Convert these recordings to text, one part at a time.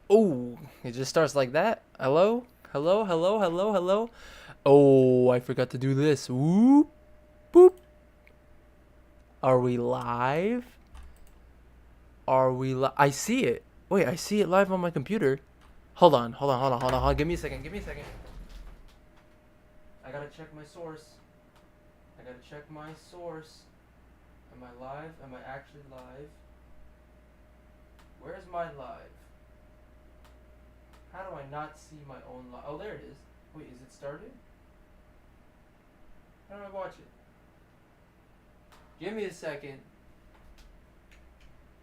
Oh, it just starts like that. Hello? Hello, hello, hello, hello. Oh, I forgot to do this. Whoop, boop. Are we live? Are we live? I see it. Wait, I see it live on my computer. Hold on, hold on, hold on, hold on, hold on. Give me a second, give me a second. I gotta check my source. I gotta check my source. Am I live? Am I actually live? Where's my live? How do I not see my own live? Oh, there it is. Wait, is it started? How do I watch it? Give me a second.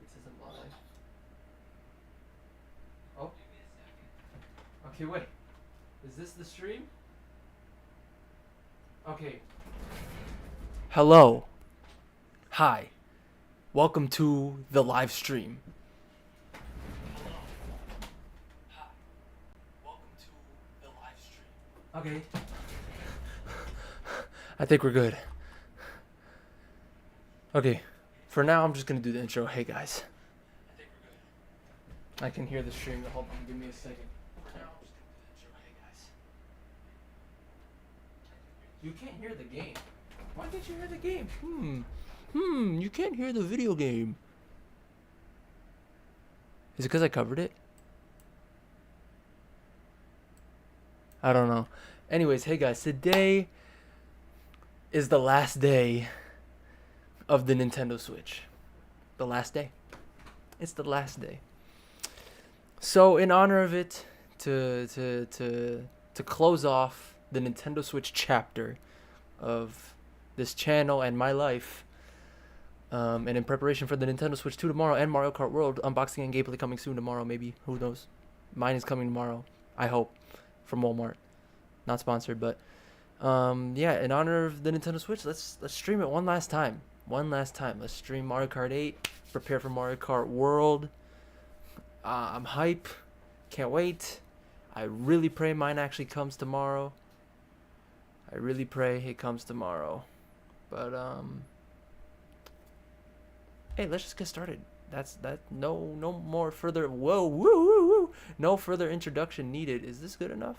It says I'm live. Oh. Okay, wait. Is this the stream? Okay. Hello. Hi. Welcome to the live stream. Hello. Hi. Welcome to the live stream. Okay. I think we're good. Okay. For now, I'm just gonna do the intro. Hey guys. I think we're good. I can hear the stream. Hold on. Give me a second. For now, I'm just gonna do the intro. Hey guys. You can't hear the game. Why can't you hear the game? You can't hear the video game. Is it because I covered it? I don't know. Anyways, hey guys, today is the last day of the Nintendo Switch. The last day. It's the last day. So in honor of it, to close off the Nintendo Switch chapter of this channel and my life, and in preparation for the Nintendo Switch 2 tomorrow and Mario Kart World unboxing and gameplay coming soon tomorrow, maybe, who knows. Mine is coming tomorrow, I hope, from Walmart. Not sponsored, but yeah, in honor of the Nintendo Switch, let's stream it one last time. Let's stream Mario Kart 8, prepare for Mario Kart World. I'm hype, can't wait. I really pray mine actually comes tomorrow. I really pray it comes tomorrow. But hey, let's just get started. No more further no further introduction needed. Is this good enough?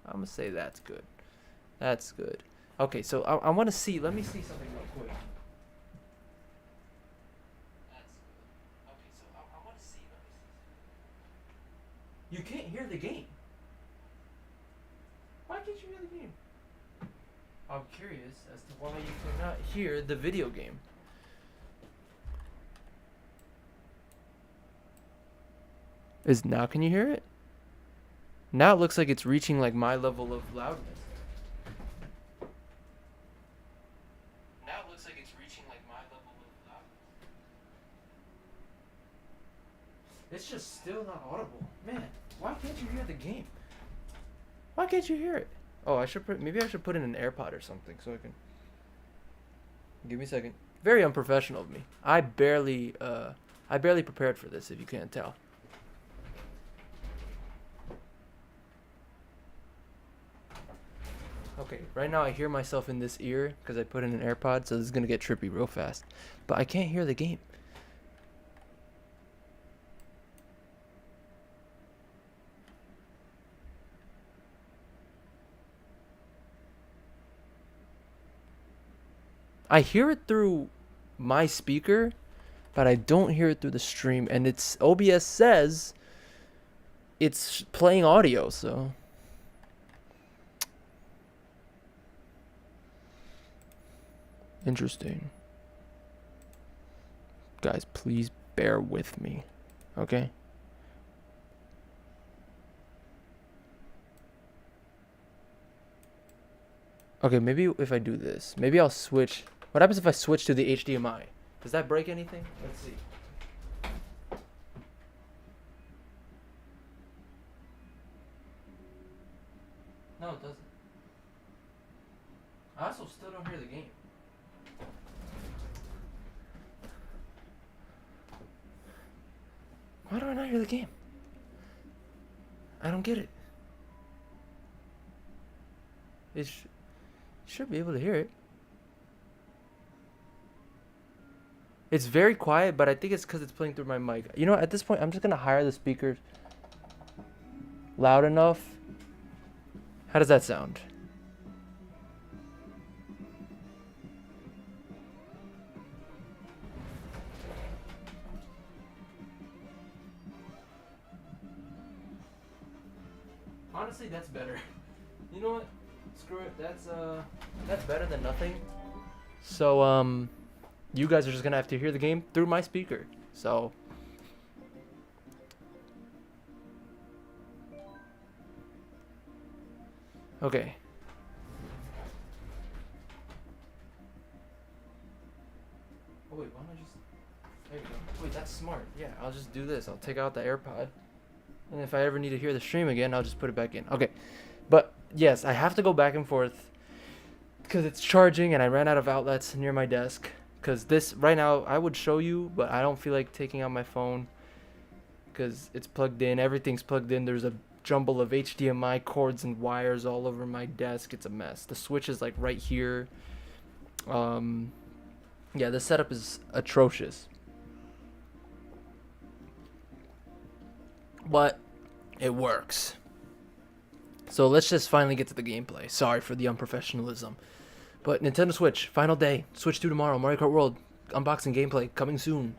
I'm gonna say that's good. That's good. Okay, so I want to see. Let me see something real quick. That's good. Okay, so I want to see. You can't hear the game. Why can't you hear the game? I'm curious as to why you cannot hear the video game. Now can you hear it? Now it looks like it's reaching like my level of loudness. Now it looks like it's reaching like my level of loudness. It's just still not audible. Man, why can't you hear the game? Why can't you hear it? Oh, maybe I should put in an AirPod or something so I can. Give me a second. Very unprofessional of me. I barely prepared for this, if you can't tell. Okay, right now I hear myself in this ear because I put in an AirPod, so this is gonna get trippy real fast. But I can't hear the game. I hear it through my speaker, but I don't hear it through the stream, and it's OBS says it's playing audio, so interesting. Guys, please bear with me, okay? Okay, maybe if I do this, maybe I'll switch. What happens if I switch to the HDMI? Does that break anything? Let's see. No, it doesn't. I also still don't hear the game. Why do I not hear the game? I don't get it. You should be able to hear it. It's very quiet, but I think it's because it's playing through my mic. You know, at this point, I'm just going to hire the speakers. loud enough. How does that sound? Honestly, that's better. You know what? Screw it. That's better than nothing. So you guys are just gonna have to hear the game through my speaker. So okay. Oh wait, why don't I just? There you go. Wait, that's smart. Yeah, I'll just do this. I'll take out the AirPod, and if I ever need to hear the stream again, I'll just put it back in. Okay, but yes, I have to go back and forth because it's charging, and I ran out of outlets near my desk. Because this right now, I would show you, but I don't feel like taking out my phone because it's plugged in. Everything's plugged in. There's a jumble of HDMI cords and wires all over my desk. It's a mess. The switch is like right here. Yeah, the setup is atrocious. But it works. So let's just finally get to the gameplay. Sorry for the unprofessionalism. But Nintendo Switch, final day. Switch 2 tomorrow. Mario Kart World unboxing gameplay coming soon.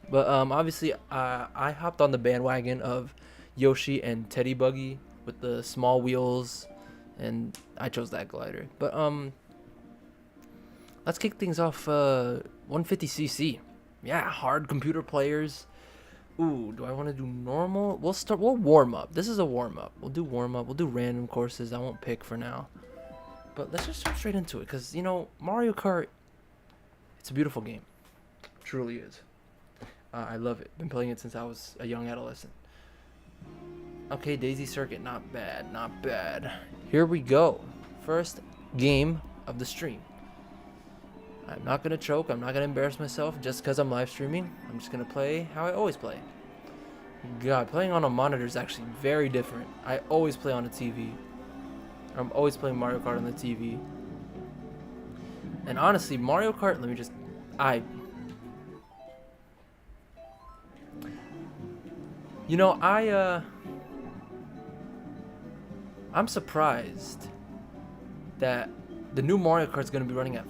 But obviously, I hopped on the bandwagon of Yoshi and Teddy Buggy with the small wheels, and I chose that glider. But let's kick things off. 150cc. Yeah, hard computer players. Ooh, do I want to do normal? We'll warm up. This is a warm up. We'll do warm up. We'll do random courses. I won't pick for now. But let's just jump straight into it, because, you know, Mario Kart, it's a beautiful game. It truly is. I love it. Been playing it since I was a young adolescent. Okay, Daisy Circuit, not bad, not bad. Here we go. First game of the stream. I'm not going to choke. I'm not going to embarrass myself just because I'm live streaming. I'm just going to play how I always play. God, playing on a monitor is actually very different. I always play on a TV. I'm always playing Mario Kart on the TV. And honestly, Mario Kart, let me just... You know, I'm surprised that the new Mario Kart's going to be running at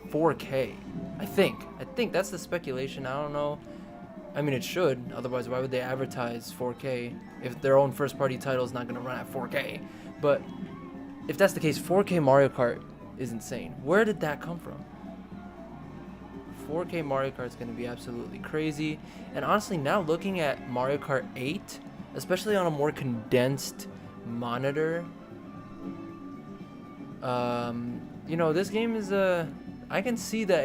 4K. I think that's the speculation. I don't know. I mean, it should. Otherwise, why would they advertise 4K if their own first-party title is not going to run at 4K? But if that's the case, 4K Mario Kart is insane. Where did that come from? 4K Mario Kart is going to be absolutely crazy. And honestly, now looking at Mario Kart 8, especially on a more condensed monitor, you know, this game is I can see the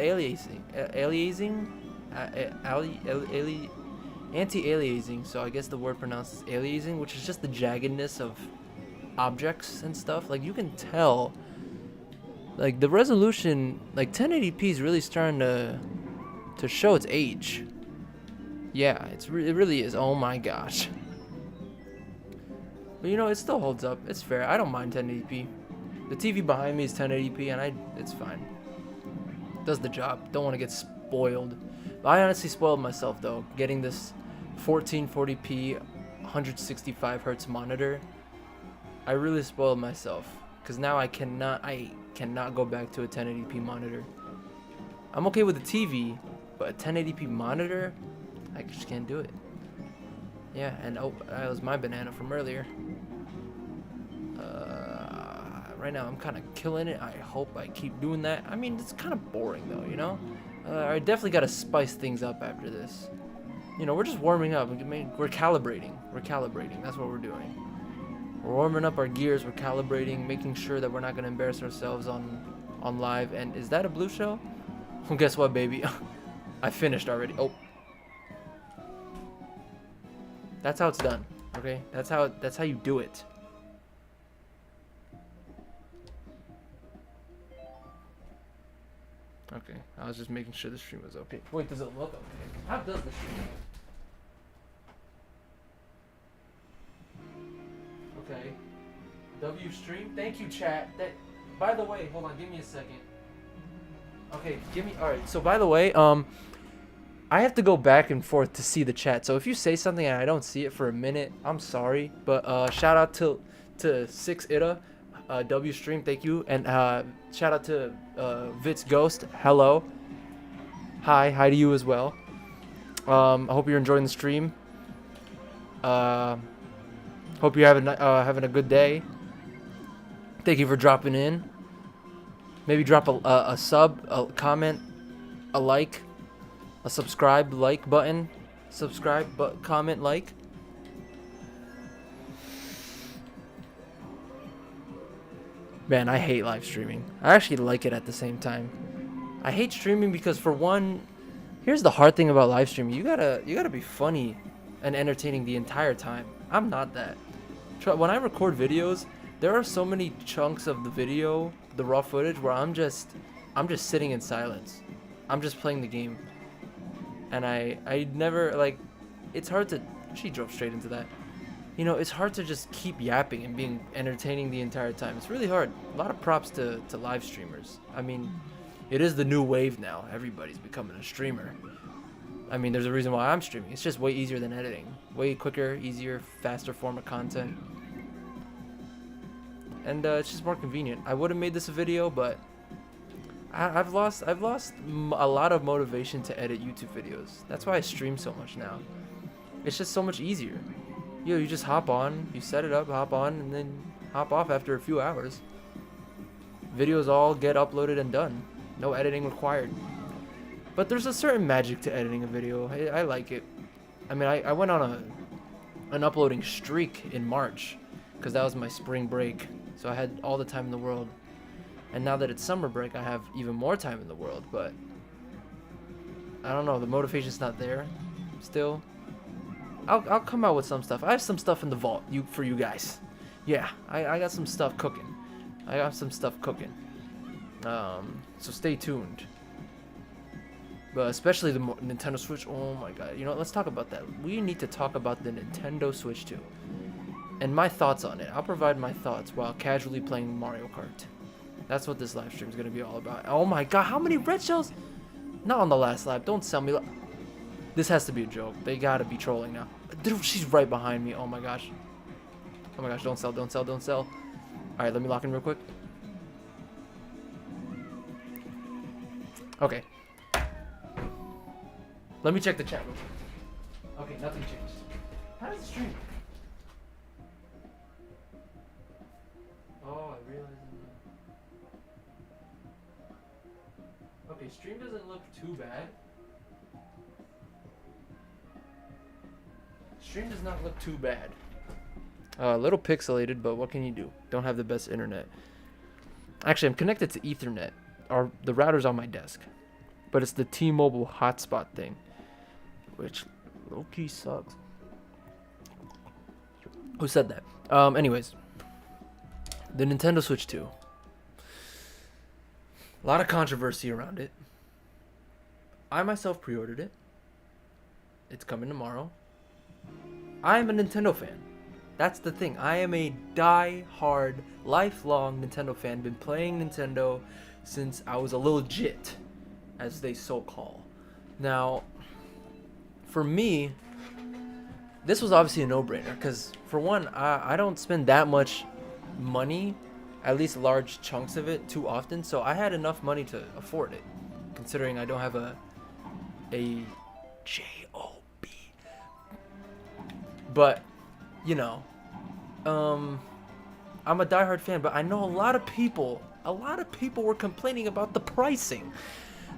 anti-aliasing, so I guess the word pronounced is aliasing, which is just the jaggedness of objects and stuff. Like, you can tell, like, the resolution, like 1080p is really starting to show its age. Yeah, it really is. Oh my gosh. But you know, it still holds up. It's fair. I don't mind 1080p. The TV behind me is 1080p, and it's fine. Does the job. Don't want to get spoiled. But I honestly spoiled myself though, getting this 1440p 165 hertz monitor. I really spoiled myself, because now I cannot go back to a 1080p monitor. I'm okay with the TV, but a 1080p monitor, I just can't do it. Yeah, and oh, that was my banana from earlier. Right now I'm kind of killing it. I hope I keep doing that. I mean, it's kind of boring though, you know? I definitely got to spice things up after this. You know, we're just warming up. We're calibrating. That's what we're doing. We're warming up our gears. We're calibrating, making sure that we're not going to embarrass ourselves on live. And is that a blue shell? Well, guess what, baby? I finished already. Oh. That's how it's done. Okay? That's how you do it. Okay, I was just making sure the stream was okay. Wait, does it look okay? How does the stream look? Okay. W stream. Thank you, chat. By the way, hold on, give me a second. Okay, give me. All right. So by the way, I have to go back and forth to see the chat. So if you say something and I don't see it for a minute, I'm sorry. But shout out to 6 Ida, W Stream, thank you, and shout out to Vitz Ghost. Hello. Hi to you as well. I hope you're enjoying the stream. Hope you're having a good day. Thank you for dropping in. Maybe drop a sub, a comment, a like, a subscribe, like button, comment, like. Man, I hate live streaming. I actually like it at the same time. I hate streaming because, for one, here's the hard thing about live streaming. You gotta be funny and entertaining the entire time. I'm not that. When I record videos, there are so many chunks of the video, the raw footage, where I'm just sitting in silence. I'm just playing the game. And I never, like, it's hard to, she drove straight into that. You know, it's hard to just keep yapping and being entertaining the entire time. It's really hard. A lot of props to live streamers. I mean, it is the new wave now. Everybody's becoming a streamer. I mean, there's a reason why I'm streaming. It's just way easier than editing. Way quicker, easier, faster form of content. And it's just more convenient. I would have made this a video, but I've lost a lot of motivation to edit YouTube videos. That's why I stream so much now. It's just so much easier. You just hop on, you set it up, hop on, and then hop off after a few hours. Videos all get uploaded and done. No editing required. But there's a certain magic to editing a video. I like it. I mean, I went on an uploading streak in March, because that was my spring break. So I had all the time in the world. And now that it's summer break, I have even more time in the world. But I don't know, the motivation's not there still. I'll come out with some stuff. I have some stuff in the vault for you guys. Yeah, I got some stuff cooking. So stay tuned. But especially the Nintendo Switch. Oh my god. You know, let's talk about that. We need to talk about the Nintendo Switch 2. And my thoughts on it. I'll provide my thoughts while casually playing Mario Kart. That's what this live stream is going to be all about. Oh my god, how many red shells? Not on the last lap. Don't sell me. This has to be a joke. They gotta be trolling now. Dude, she's right behind me. Oh my gosh. Oh my gosh, don't sell. Alright, let me lock in real quick. Okay. Let me check the chat real quick. Okay, nothing changed. How does it stream? Oh, I realized. Okay, stream doesn't look too bad. Stream does not look too bad. A little pixelated, but what can you do? Don't have the best internet. Actually, I'm connected to Ethernet. The router's on my desk. But it's the T-Mobile hotspot thing. Which low-key sucks. Who said that? Anyways. The Nintendo Switch 2. A lot of controversy around it. I myself pre-ordered it. It's coming tomorrow. I am a Nintendo fan. That's the thing. I am a die-hard, lifelong Nintendo fan. Been playing Nintendo since I was a little jit, as they so call. Now, for me, this was obviously a no-brainer. Because, for one, I don't spend that much money, at least large chunks of it, too often. So I had enough money to afford it, considering I don't have a job. But, you know, I'm a diehard fan, but I know a lot of people were complaining about the pricing,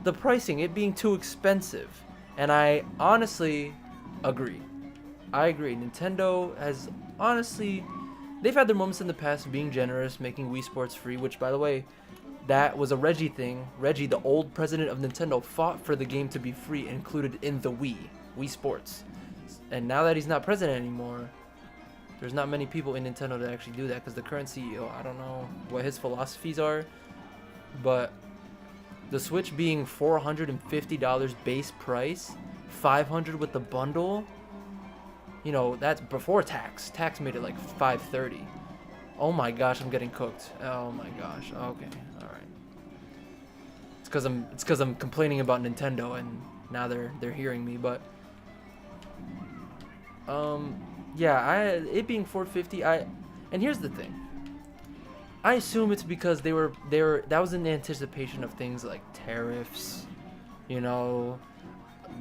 it being too expensive, and I honestly agree. Nintendo has honestly, they've had their moments in the past being generous, making Wii Sports free, which, by the way, that was a Reggie thing. Reggie, the old president of Nintendo, fought for the game to be free, included in the Wii Sports. And now that he's not president anymore, there's not many people in Nintendo that actually do that, because the current CEO, I don't know what his philosophies are, but the Switch being $450 base price, $500 with the bundle, you know, that's before tax. Tax made it like $530. Oh my gosh, I'm getting cooked. Oh my gosh. Okay, all right. It's because I'm complaining about Nintendo, and now they're hearing me. But yeah, it being 450, and here's the thing. I assume it's because they were that was in anticipation of things like tariffs, you know,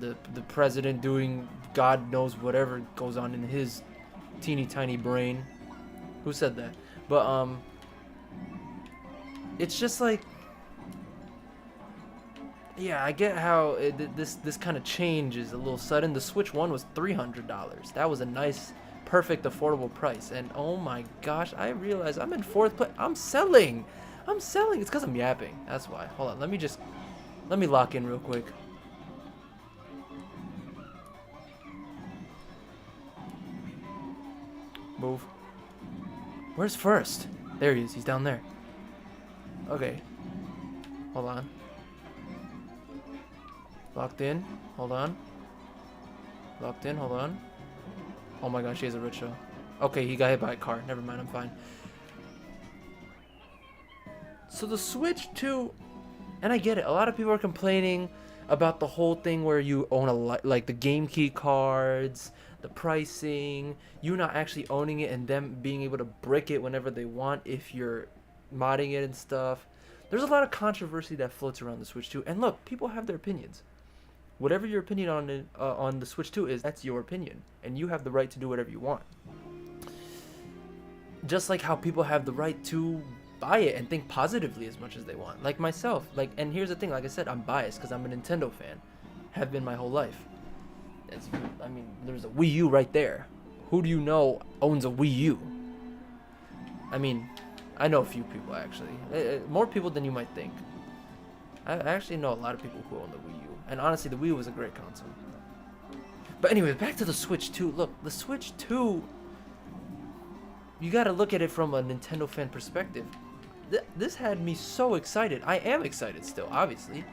the president doing God knows whatever goes on in his teeny tiny brain. Who said that? But it's just like, yeah, I get how this kind of change is a little sudden. The Switch 1 was $300. That was a nice, perfect, affordable price. And oh my gosh, I realize I'm in 4th place. I'm selling. It's because I'm yapping. That's why. Hold on. Let me lock in real quick. Move. Where's first? There he is. He's down there. Okay. Hold on. Locked in. Hold on. Locked in. Hold on. Oh my gosh, he has a rickshaw. Okay, he got hit by a car. Never mind, I'm fine. So the Switch 2, and I get it. A lot of people are complaining about the whole thing where you own like the game key cards, the pricing, you not actually owning it, and them being able to brick it whenever they want if you're modding it and stuff. There's a lot of controversy that floats around the Switch 2, and look, people have their opinions. Whatever your opinion on the Switch 2 is, that's your opinion, and you have the right to do whatever you want. Just like how people have the right to buy it and think positively as much as they want. Like myself. And here's the thing, like I said, I'm biased because I'm a Nintendo fan. Have been my whole life. I mean, there's a Wii U right there. Who do you know owns a Wii U? I mean, I know a few people actually. More people than you might think. I actually know a lot of people who own the Wii U. And honestly, the Wii U was a great console. But anyway, back to the Switch 2. Look, the Switch 2, you gotta look at it from a Nintendo fan perspective. This had me so excited. I am excited still, obviously.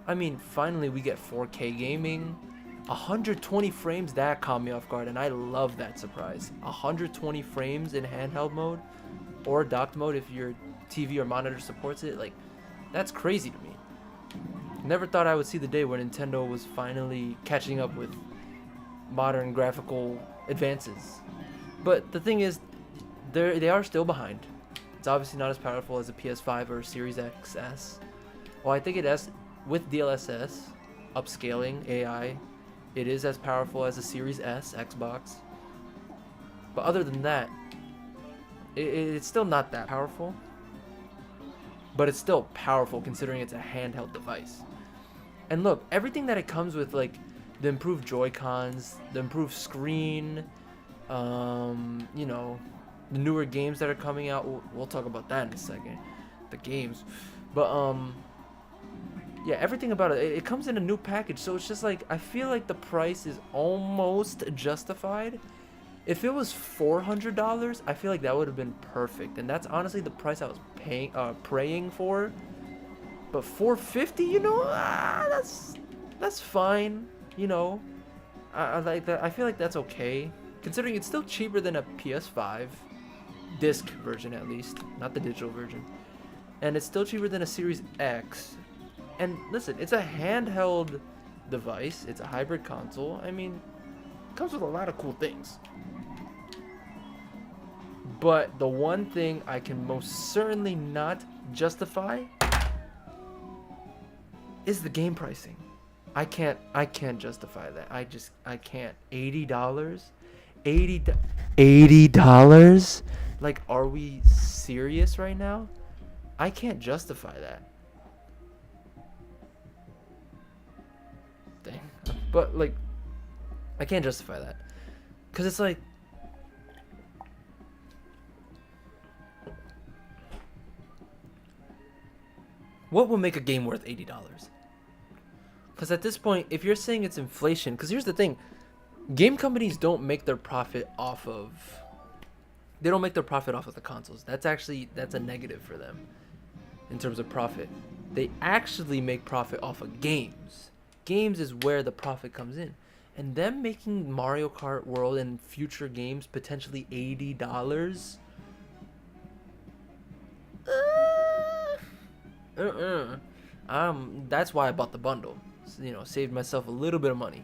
I mean, finally we get 4K gaming. 120 frames, that caught me off guard, and I love that surprise. 120 frames in handheld mode, or docked mode if your TV or monitor supports it. Like, that's crazy to me. Never thought I would see the day where Nintendo was finally catching up with modern graphical advances. But the thing is, they are still behind. It's obviously not as powerful as a PS5 or Series XS. Well, I think it has, with DLSS, upscaling, AI, it is as powerful as a Series S Xbox. But other than that, it's still not that powerful. But it's still powerful considering it's a handheld device. And look, everything that it comes with, like the improved Joy-Cons, the improved screen, you know, the newer games that are coming out. We'll talk about that in a second. The games. But, yeah, everything about it. It comes in a new package. So it's just like, I feel like the price is almost justified. If it was $400, I feel like that would have been perfect. And that's honestly the price I was praying for. But $450, you know, that's fine. You know, I like that. I feel like that's okay, considering it's still cheaper than a PS5 disc version, at least, not the digital version, and it's still cheaper than a Series X. And listen, it's a handheld device. It's a hybrid console. I mean, it comes with a lot of cool things. But the one thing I can most certainly not justify is the game pricing. I can't justify that. I can't. $80? $80? Like, are we serious right now? I can't justify that. Dang. But like, I can't justify that. Cause it's like, what will make a game worth $80? Because at this point, if you're saying it's inflation, because here's the thing, game companies don't make their profit off of, they don't make their profit off of the consoles. That's a negative for them in terms of profit. They actually make profit off of games. Games is where the profit comes in. And them making Mario Kart World and future games potentially $80, that's why I bought the bundle. you know, saved myself a little bit of money.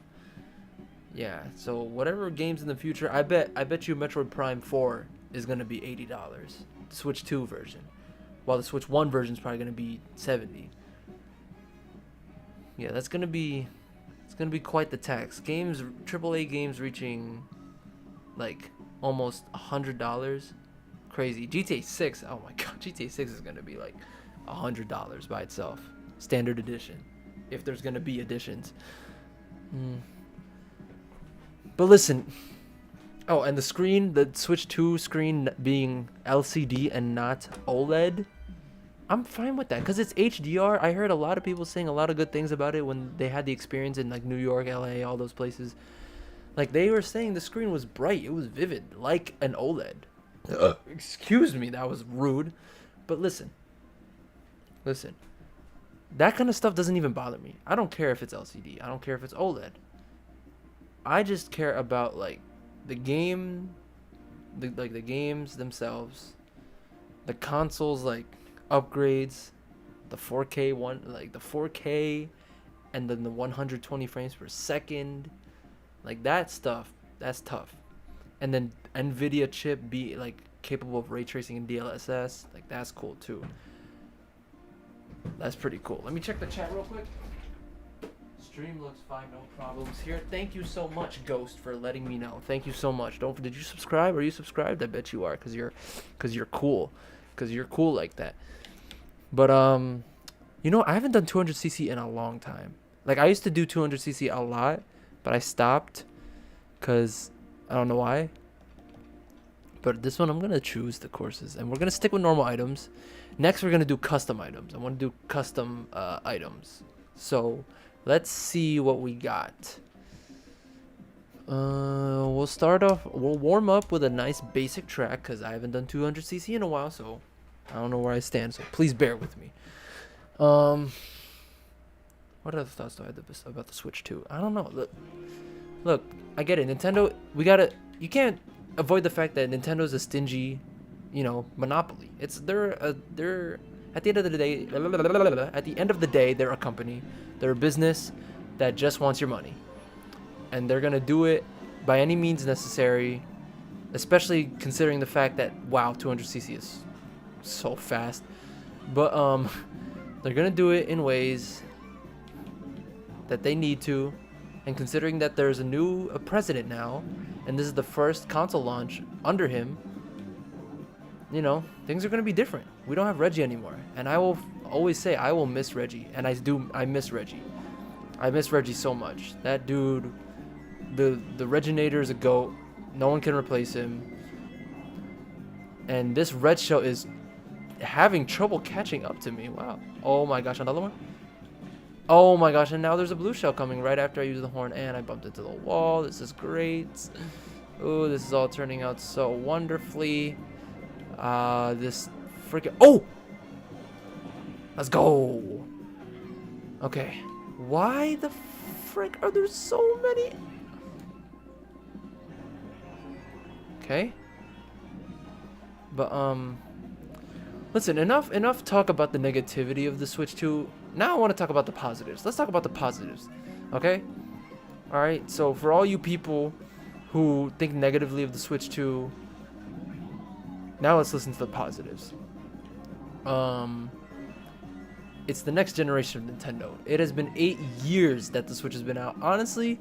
Yeah, so whatever games in the future, I bet you Metroid Prime 4 is gonna be $80. The Switch 2 version, while the Switch 1 version is probably gonna be 70. Yeah, it's gonna be quite the tax. Games, AAA games reaching like almost $100. Crazy. GTA 6. Oh my god, GTA 6 is gonna be like $100 by itself, standard edition, if there's gonna be editions. But listen. Oh, and the screen, the Switch 2 screen being LCD and not OLED, I'm fine with that because it's HDR. I heard a lot of people saying a lot of good things about it when they had the experience in like New York, LA, all those places. Like they were saying the screen was bright, it was vivid, like an OLED. Excuse me, that was rude. But listen. That kind of stuff doesn't even bother me. I don't care if it's LCD. I don't care if it's OLED. I just care about like the game, the games themselves, the consoles like upgrades, the 4K one, like the 4K, and then the 120 frames per second, like that stuff. That's tough. And then NVIDIA chip be like capable of ray tracing and DLSS, like that's cool too. That's pretty cool. Let me check the chat real quick. Stream looks fine, no problems here. Thank you so much, Ghost, for letting me know. Thank you so much. Did you subscribe? Are you subscribed? I bet you are, cause you're cool, cause you're cool like that. But you know, I haven't done 200cc in a long time. Like I used to do 200cc a lot, but I stopped, cause I don't know why. But this one I'm gonna choose the courses, and we're gonna stick with normal items. Next, we're gonna do custom items. I want to do custom items. So let's see what we got. We'll start off. We'll warm up with a nice basic track because I haven't done 200cc in a while, so I don't know where I stand. So please bear with me. What other thoughts do I have about the Switch 2? I don't know. Look, I get it. Nintendo, you can't avoid the fact that Nintendo's a stingy, you know, monopoly. They're at the end of the day, they're a company. They're a business that just wants your money. And they're going to do it by any means necessary, especially considering the fact that, wow, 200cc is so fast. But they're going to do it in ways that they need to. And considering that there's a new president now, and this is the first console launch under him, you know, things are going to be different. We don't have Reggie anymore. And I will always say I will miss Reggie. And I miss Reggie. I miss Reggie so much. That dude, the Reginator is a GOAT. No one can replace him. And this red shell is having trouble catching up to me. Wow. Oh my gosh, another one? Oh my gosh, and now there's a blue shell coming right after I use the horn, and I bumped into the wall. This is great. Oh, this is all turning out so wonderfully. This freaking... Oh! Let's go! Okay. Why the frick are there so many? Okay. But, listen, enough talk about the negativity of the Switch 2. Now I want to talk about the positives. Let's talk about the positives. Okay? Alright, so for all you people who think negatively of the Switch 2, now let's listen to the positives. It's the next generation of Nintendo. It has been 8 years that the Switch has been out. Honestly,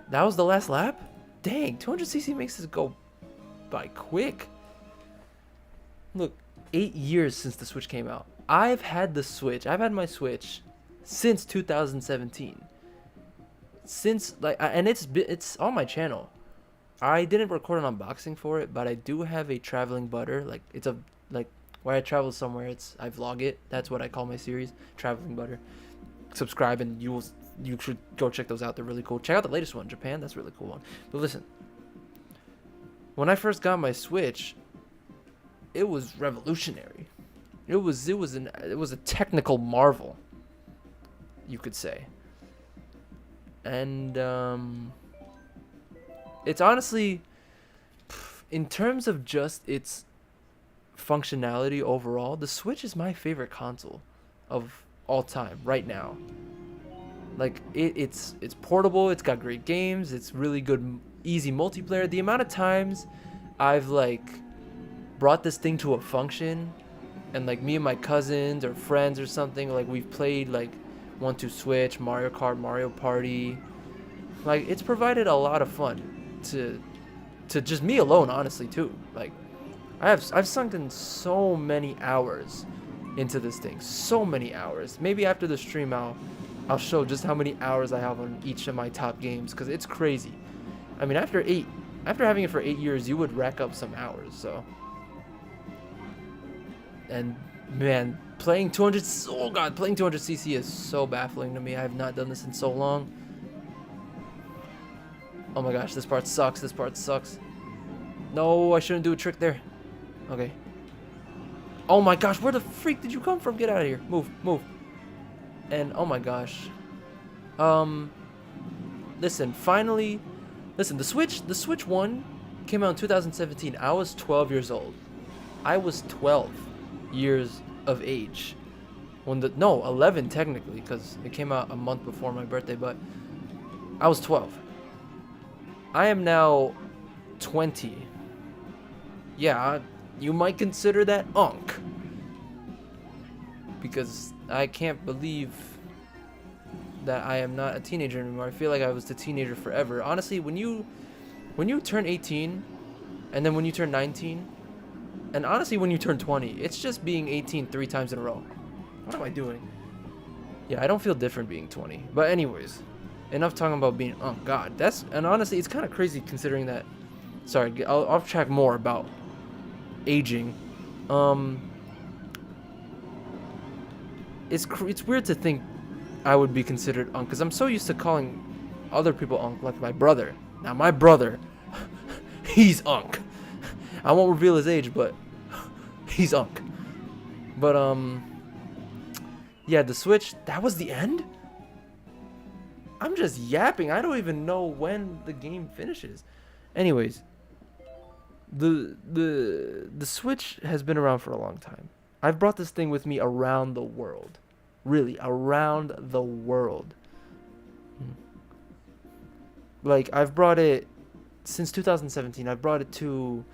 that was the last lap? Dang, 200cc makes it go by quick. Look, 8 years since the Switch came out. I've had my Switch since 2017. And it's on my channel. I didn't record an unboxing for it, but I do have a traveling butter. Like it's where I travel somewhere, I vlog it. That's what I call my series, Traveling Butter. Subscribe and you should go check those out. They're really cool. Check out the latest one, Japan. That's a really cool one. But listen, when I first got my Switch, it was revolutionary. It was a technical marvel, you could say. And it's honestly, in terms of just its functionality overall, the Switch is my favorite console of all time right now. Like it's portable. It's got great games. It's really good, easy multiplayer. The amount of times I've like brought this thing to a function, and like me and my cousins or friends or something, like we've played like 1-2 Switch, Mario Kart, Mario Party. Like it's provided a lot of fun to just me alone, honestly too. Like I've sunk in so many hours into this thing, so many hours. Maybe after the stream I'll show just how many hours I have on each of my top games, because it's crazy. I mean, after having it for 8 years, you would rack up some hours. So, and man, playing 200, oh god, playing 200cc is so baffling to me. I have not done this in so long. Oh my gosh, this part sucks. This part sucks. No, I shouldn't do a trick there. Okay. Oh my gosh, where the freak did you come from? Get out of here. Move, move. And oh my gosh. Listen, finally, listen, the Switch 1 came out in 2017. I was 12 years old. I was 12 years of age. No, 11 technically, because it came out a month before my birthday, but I was 12. I am now 20. Yeah, you might consider that unk. Because I can't believe that I am not a teenager anymore. I feel like I was the teenager forever. Honestly, when you turn 18, and then when you turn 19, and honestly when you turn 20, it's just being 18 3 times in a row. What am I doing? Yeah, I don't feel different being 20. But anyways, enough talking about being, oh god, and honestly, it's kind of crazy considering that, sorry, I'll off track more about aging. It's weird to think I would be considered unk, because I'm so used to calling other people unk, like my brother. Now my brother, he's unk. I won't reveal his age, but he's unk. But yeah, the Switch, that was the end? I'm just yapping. I don't even know when the game finishes. Anyways, the Switch has been around for a long time. I've brought this thing with me around the world. Really, around the world. Like, I've brought it since 2017. I've brought it to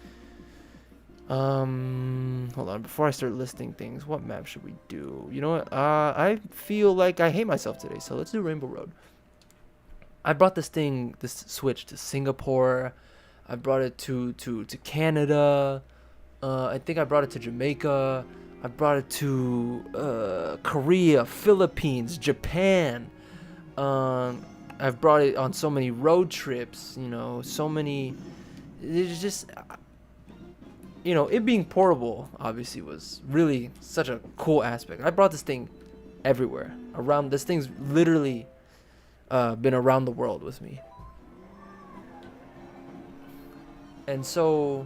hold on, before I start listing things, what map should we do? You know what? I feel like I hate myself today, so let's do Rainbow Road. I brought this Switch to Singapore. I brought it to Canada. I think I brought it to Jamaica. I brought it to Korea, Philippines, Japan. I've brought it on so many road trips, you know, so many. It's just, you know, it being portable obviously was really such a cool aspect. I brought this thing everywhere. This thing's literally been around the world with me. And so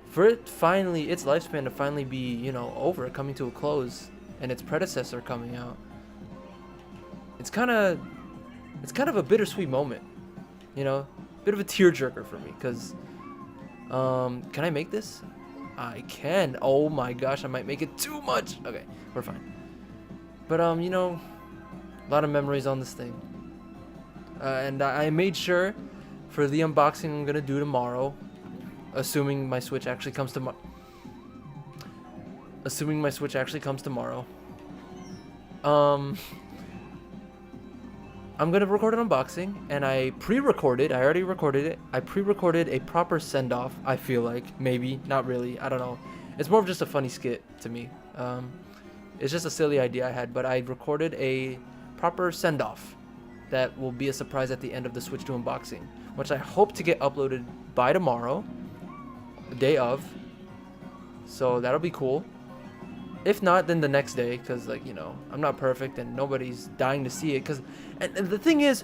for its lifespan to finally be, you know, over, coming to a close, and its predecessor coming out, it's kind of a bittersweet moment, you know, bit of a tearjerker for me, because can I make this? I can. Oh my gosh, I might make it too much. Okay, we're fine. But you know, a lot of memories on this thing, and I made sure for the unboxing I'm gonna do tomorrow, assuming my Switch actually comes tomorrow. I'm gonna record an unboxing, and I already recorded it. I pre-recorded a proper send-off, I feel like. Maybe, not really, I don't know. It's more of just a funny skit to me. It's just a silly idea I had, but I recorded a proper send-off that will be a surprise at the end of the Switch 2 unboxing, which I hope to get uploaded by tomorrow, the day of. So that'll be cool. If not, then the next day, because, like, you know, I'm not perfect and nobody's dying to see it. And the thing is,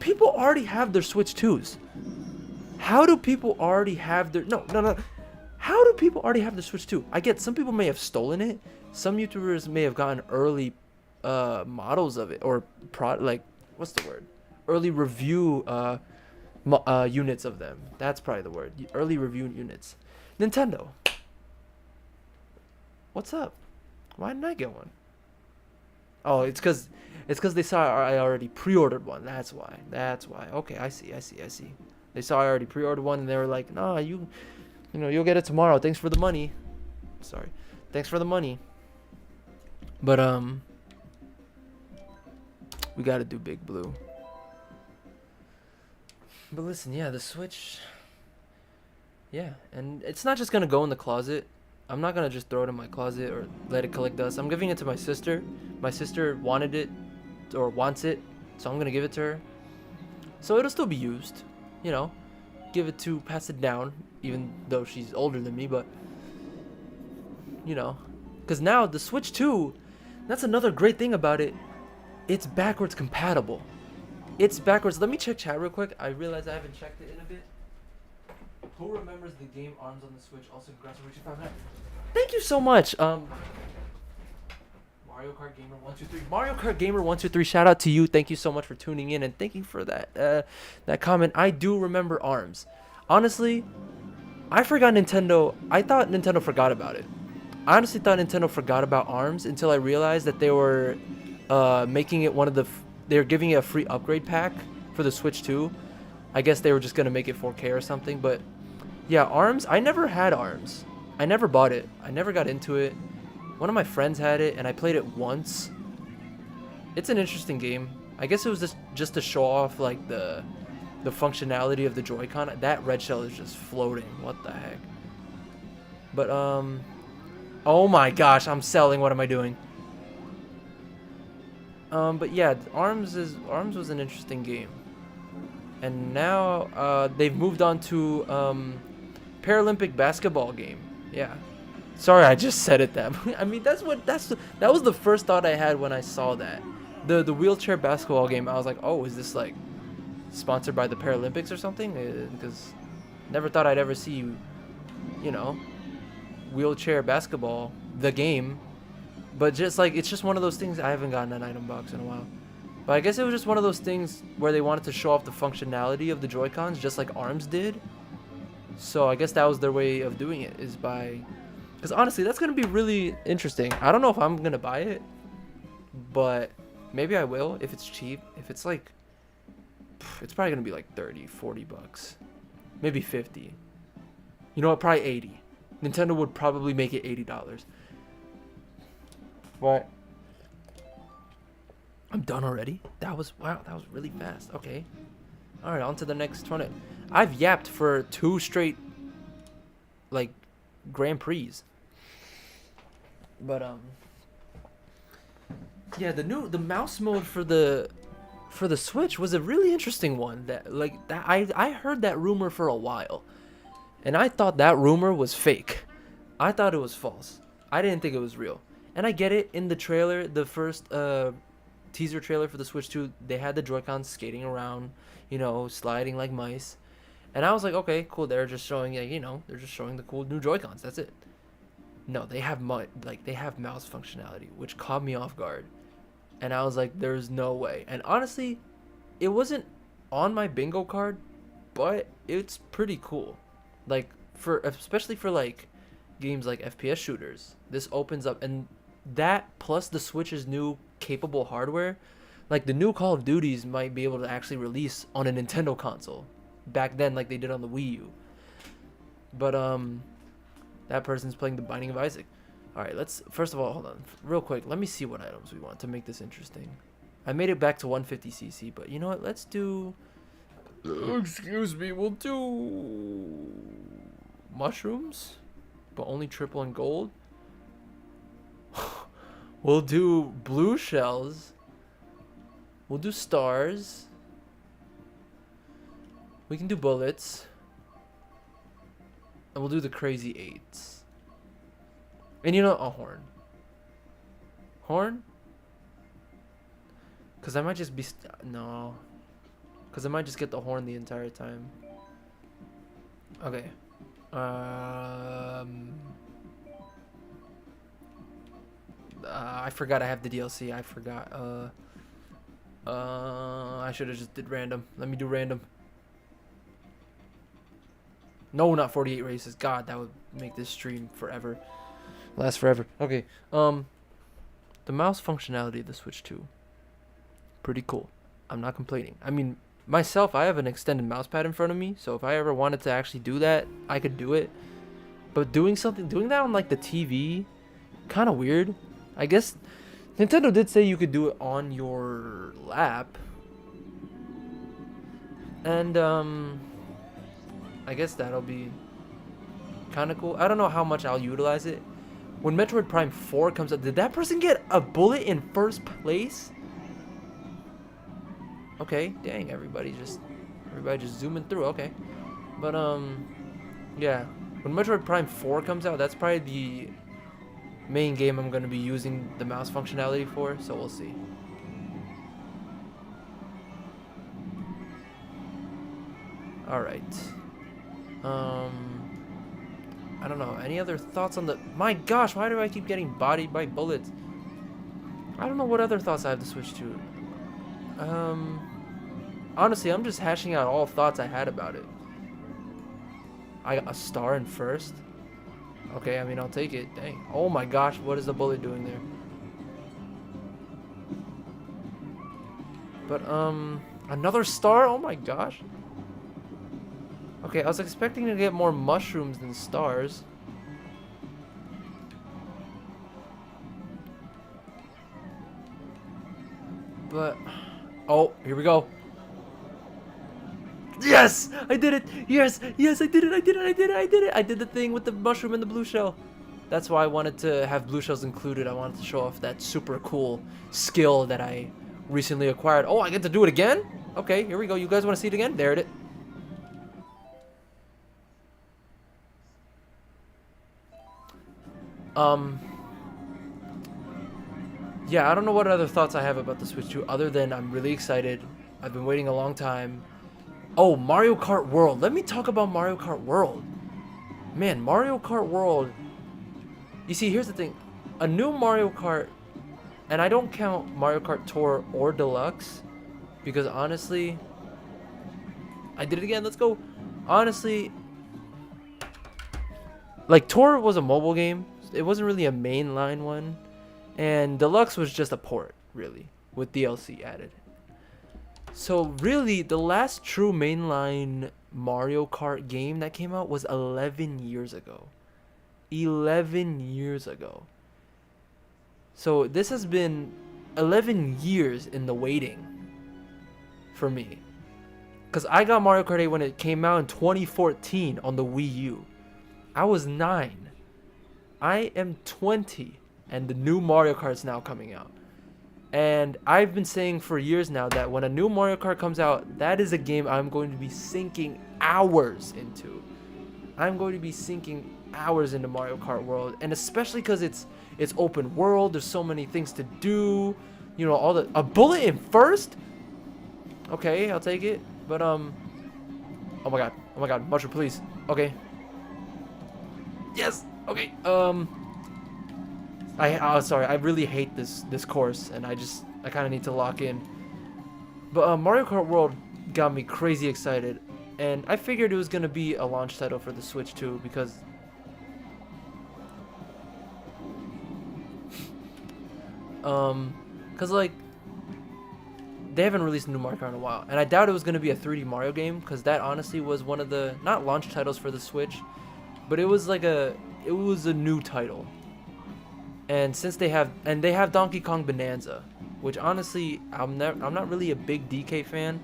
people already have their Switch 2s. How do people already have their... No. How do people already have their Switch 2? I get some people may have stolen it. Some YouTubers may have gotten early models of it. Or, what's the word? Early review units of them. That's probably the word. Early review units. Nintendo. What's up? Why didn't I get one? Oh, it's because It's because they saw I already pre-ordered one. That's why. Okay, I see. They saw I already pre-ordered one, and they were like, "Nah, you'll get it tomorrow. Thanks for the money." Sorry, thanks for the money. But we gotta do Big Blue. But listen, yeah, the Switch. Yeah, and it's not just gonna go in the closet. I'm not gonna just throw it in my closet or let it collect dust. I'm giving it to my sister. My sister wanted it or wants it, so I'm gonna give it to her. So it'll still be used, you know. Pass it down, even though she's older than me, but you know, because now the Switch 2, that's another great thing about it. It's backwards compatible. It's backwards. Let me check chat real quick. I realize I haven't checked it in a bit. Who remembers the game Arms on the Switch? Also, congrats on reaching 500. Thank you so much. Mario Kart Gamer 123. Mario Kart Gamer 123. Shout out to you. Thank you so much for tuning in and thank you for that comment. I do remember Arms. Honestly, I forgot Nintendo. I thought Nintendo forgot about it. I honestly thought Nintendo forgot about Arms until I realized that they were making it one of the. They were giving it a free upgrade pack for the Switch 2. I guess they were just gonna make it 4K or something, but. Yeah, Arms. I never had Arms. I never bought it. I never got into it. One of my friends had it, and I played it once. It's an interesting game. I guess it was just to show off like the functionality of the Joy-Con. That red shell is just floating. What the heck? But oh my gosh, I'm selling. What am I doing? But yeah, Arms was an interesting game. And now they've moved on to Paralympic basketball game. Yeah. Sorry, I just said it that. I mean, that was the first thought I had when I saw that. The wheelchair basketball game. I was like, "Oh, is this like sponsored by the Paralympics or something?" Because never thought I'd ever see, wheelchair basketball, the game. But just like it's just one of those things. I haven't gotten an item box in a while. But I guess it was just one of those things where they wanted to show off the functionality of the Joy-Cons just like Arms did. So I guess that was their way of doing it, is by... Because honestly, that's going to be really interesting. I don't know if I'm going to buy it, but maybe I will if it's cheap. If it's like... It's probably going to be like 30, 40 bucks. Maybe 50. You know what? Probably 80. Nintendo would probably make it $80. But... I'm done already? Wow, that was really fast. Okay. Alright, on to the next tournament. I've yapped for 2 straight like Grand Prix. But yeah, the mouse mode for the Switch was a really interesting one. I heard that rumor for a while. And I thought that rumor was fake. I thought it was false. I didn't think it was real. And I get it, in the trailer, the first teaser trailer for the Switch 2, they had the Joy-Cons skating around, sliding like mice. And I was like, okay, cool. They're just showing, they're just showing the cool new Joy-Cons. That's it. No, they have they have mouse functionality, which caught me off guard. And I was like, there's no way. And honestly, it wasn't on my bingo card, but it's pretty cool. Like especially for like games like FPS shooters, this opens up, and that plus the Switch's new capable hardware, like the new Call of Duties might be able to actually release on a Nintendo console back then, like they did on the Wii U. But that person's playing The Binding of Isaac. All right, let's first of all, hold on real quick. Let me see what items we want to make this interesting. I made it back to 150cc, but you know what? Let's do. Excuse me. We'll do mushrooms, but only triple and gold. We'll do blue shells. We'll do stars. We can do bullets. And we'll do the crazy eights. And a horn. Horn? Because I might just be... no. Because I might just get the horn the entire time. Okay. I forgot I have the DLC. I forgot. I should have just did random. Let me do random. No, not 48 races. God, that would make this stream forever. Last forever. Okay. The mouse functionality of the Switch 2. Pretty cool. I'm not complaining. I mean, myself, I have an extended mouse pad in front of me, so if I ever wanted to actually do that, I could do it. But doing that on like the TV, kind of weird. I guess Nintendo did say you could do it on your lap. And I guess that'll be kind of cool. I don't know how much I'll utilize it. When Metroid Prime 4 comes out, did that person get a bullet in first place? Okay, dang, everybody just zooming through. Okay. But yeah, when Metroid Prime 4 comes out, that's probably the main game I'm going to be using the mouse functionality for, so we'll see. All right. I don't know. Any other thoughts on the... My gosh, why do I keep getting bodied by bullets? I don't know what other thoughts I have to switch to. Honestly, I'm just hashing out all thoughts I had about it. I got a star in first. Okay, I mean, I'll take it. Dang. Oh my gosh, what is the bullet doing there? But, another star? Oh my gosh. Okay, I was expecting to get more mushrooms than stars. But, oh, here we go. Yes! I did it! Yes! Yes, I did it! I did it! I did it! I did it! I did the thing with the mushroom and the blue shell. That's why I wanted to have blue shells included. I wanted to show off that super cool skill that I recently acquired. Oh, I get to do it again? Okay, here we go. You guys want to see it again? There it is. Yeah, I don't know what other thoughts I have about the Switch 2 other than I'm really excited. I've been waiting a long time. Oh, Mario Kart World. Let me talk about Mario Kart World. Man, Mario Kart World. You see, here's the thing. A new Mario Kart, and I don't count Mario Kart Tour or Deluxe, because honestly, I did it again. Let's go. Honestly, like Tour was a mobile game. It wasn't really a mainline one. And Deluxe was just a port, really, with DLC added. So really, the last true mainline Mario Kart game that came out was 11 years ago. 11 years ago. So this has been 11 years in the waiting for me. Because I got Mario Kart 8 when it came out in 2014 on the Wii U. I was 9. I am 20. And the new Mario Kart is now coming out. And I've been saying for years now that when a new Mario Kart comes out, that is a game I'm going to be sinking hours into. I'm going to be sinking hours into Mario Kart World. And especially because it's open world. There's so many things to do. You know, a bullet in first? Okay, I'll take it. But, oh my god. Mushroom, please. Okay. Yes! Okay, sorry, I really hate this course, and I kind of need to lock in. But Mario Kart World got me crazy excited, and I figured it was gonna be a launch title for the Switch too, because like they haven't released a new Mario Kart in a while, and I doubt it was gonna be a 3D Mario game, because that honestly was one of the not launch titles for the Switch, but it was a new title. And since they have Donkey Kong Bonanza, which honestly I'm not really a big DK fan,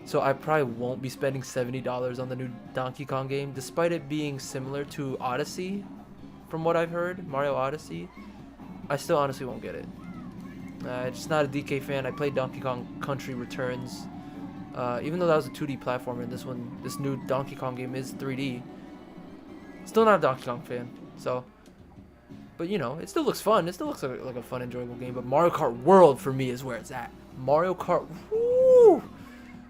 so I probably won't be spending $70 on the new Donkey Kong game, despite it being similar to Odyssey, from what I've heard, Mario Odyssey. I still honestly won't get it. Just not a DK fan. I played Donkey Kong Country Returns, even though that was a 2D platformer, and this new Donkey Kong game is 3D. Still not a Donkey Kong fan, so. But, you know, it still looks fun. It still looks like a fun, enjoyable game. But Mario Kart World, for me, is where it's at. Mario Kart... Woo!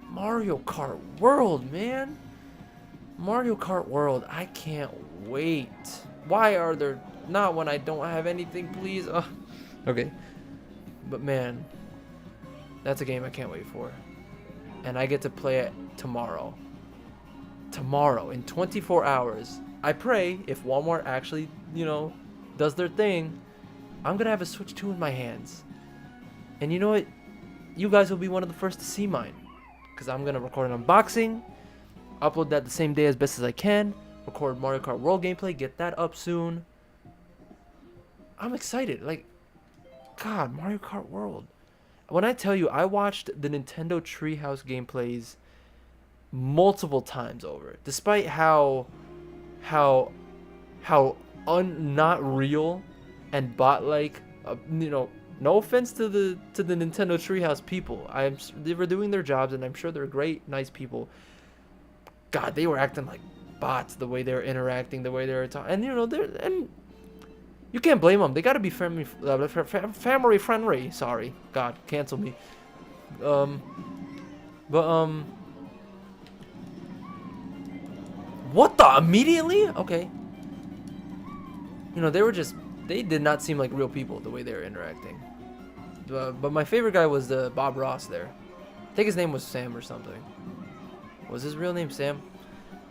Mario Kart World, man. Mario Kart World. I can't wait. Why are there not when I don't have anything, please? Okay. But, man, that's a game I can't wait for. And I get to play it tomorrow. Tomorrow, in 24 hours. I pray, if Walmart actually, you know, does their thing, I'm gonna have a Switch 2 in my hands. And you know what? you guys will be one of the first to see mine, because I'm gonna record an unboxing, upload that the same day as best as I can, record Mario Kart World gameplay, get that up soon. I'm excited. Like, God, Mario Kart World. When I tell you, I watched the Nintendo Treehouse gameplays multiple times over, despite how not real and bot like. No offense to the Nintendo Treehouse people. They were doing their jobs, and I'm sure they're great, nice people. God, they were acting like bots, the way they were interacting, the way they were talking, and you can't blame them. They gotta be family friendly. Sorry, God, cancel me. What the? Immediately? Okay. They did not seem like real people the way they were interacting. But my favorite guy was the Bob Ross there. I think his name was Sam or something. Was his real name Sam?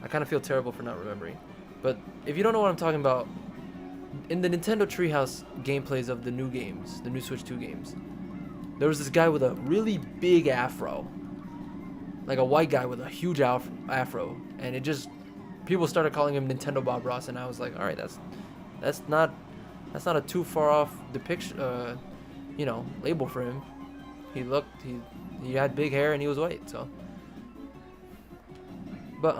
I kind of feel terrible for not remembering. But if you don't know what I'm talking about, in the Nintendo Treehouse gameplays of the new games, the new Switch 2 games, there was this guy with a really big afro. Like a white guy with a huge afro. And people started calling him Nintendo Bob Ross, and I was like, alright, that's not a too far off depiction, label for him. He had big hair and he was white, so. But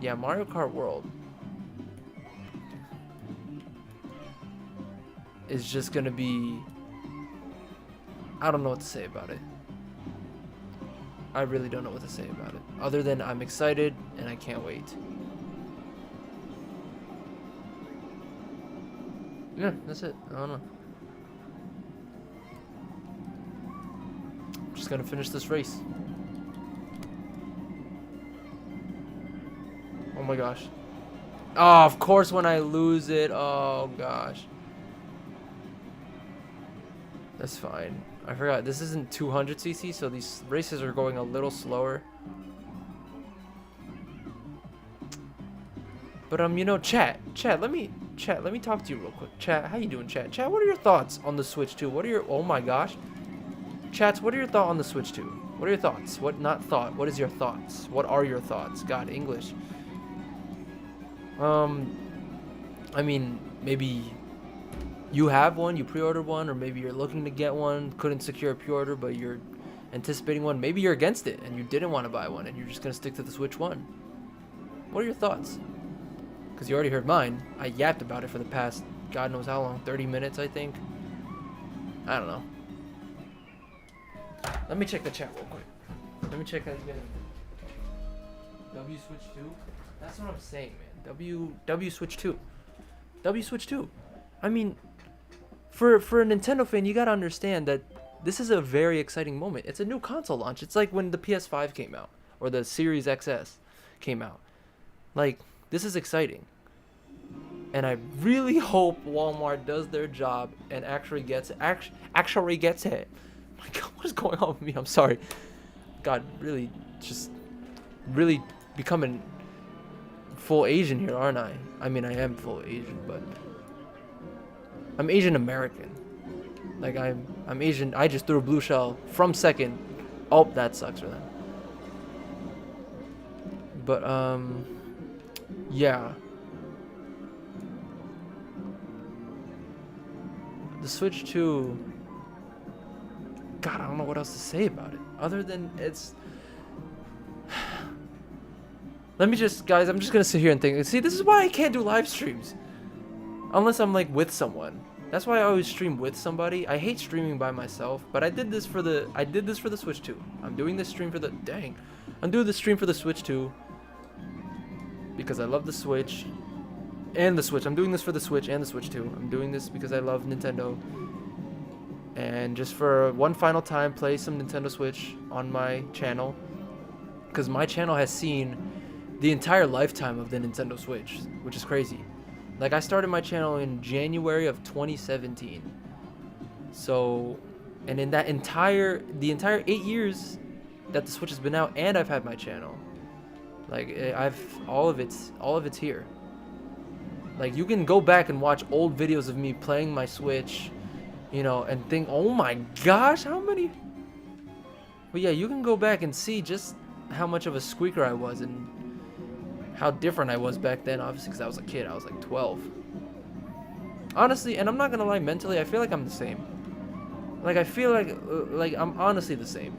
yeah, Mario Kart World is just gonna be, I don't know what to say about it. I really don't know what to say about it, other than I'm excited and I can't wait. Yeah, that's it. I don't know. I'm just gonna finish this race. Oh my gosh. Oh, of course when I lose it. Oh gosh. That's fine. I forgot, this isn't 200cc, so these races are going a little slower. But chat, let me talk to you real quick. Chat, how you doing, chat? Chat, what are your thoughts on the Switch 2? Oh my gosh. Chats, what are your thoughts on the Switch 2? What are your thoughts? What is your thoughts? What are your thoughts? God, English. I mean, maybe you have one, you pre-ordered one, or maybe you're looking to get one, couldn't secure a pre-order, but you're anticipating one. Maybe you're against it and you didn't want to buy one and you're just gonna stick to the Switch 1. What are your thoughts? Because you already heard mine. I yapped about it for the past God knows how long, 30 minutes I think. I don't know. Let me check the chat real quick. Let me check that again. W Switch 2? That's what I'm saying, man. W Switch 2. W Switch 2. I mean, for a Nintendo fan, you gotta understand that this is a very exciting moment. It's a new console launch. It's like when the PS5 came out, or the Series XS came out. Like, this is exciting. And I really hope Walmart does their job and actually gets it. Actually gets it. My God, what is going on with me? I'm sorry. God, really becoming full Asian here, aren't I? I mean, I am full Asian, but I'm Asian American. Like, I'm Asian. I just threw a blue shell from second. Oh, that sucks for them. But yeah. The Switch 2. God, I don't know what else to say about it. Other than it's. Let me just, guys, I'm just gonna sit here and think. See, this is why I can't do live streams. Unless I'm like with someone. That's why I always stream with somebody. I hate streaming by myself, but I did this for the Switch 2. I'm doing this stream for the I'm doing this stream for the Switch 2 because I love the Switch and the Switch. I'm doing this for the Switch and the Switch 2. I'm doing this because I love Nintendo. And just for one final time, play some Nintendo Switch on my channel, because my channel has seen the entire lifetime of the Nintendo Switch, which is crazy. Like, I started my channel in January of 2017. So, and in that the entire 8 years that the Switch has been out, and I've had my channel, like, all of it's here. Like, you can go back and watch old videos of me playing my Switch, and think, oh my gosh, how many But yeah, you can go back and see just how much of a squeaker I was and how different I was back then, obviously, because I was a kid. I was like 12. Honestly, and I'm not gonna lie, mentally, I feel like I'm the same. Like, I feel like I'm honestly the same.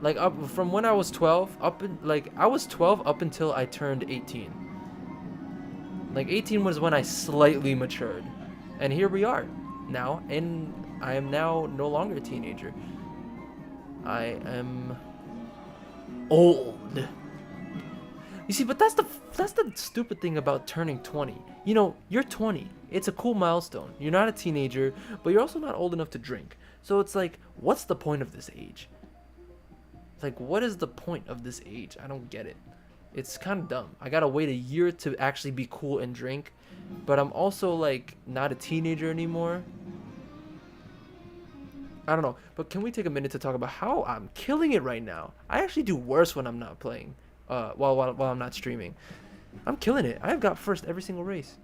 Like, up from when I was 12, I was 12 up until I turned 18. Like, 18 was when I slightly matured. And here we are now, and I am now no longer a teenager. I am old. You see, but that's the stupid thing about turning 20. You know, you're 20. It's a cool milestone. You're not a teenager, but you're also not old enough to drink. So it's like, what's the point of this age? It's like, what is the point of this age? I don't get it. It's kind of dumb. I gotta wait a year to actually be cool and drink, but I'm also like not a teenager anymore. I don't know, but can we take a minute to talk about how I'm killing it right now? I actually do worse when I'm not playing, while I'm not streaming. I'm killing it. I've got first every single race.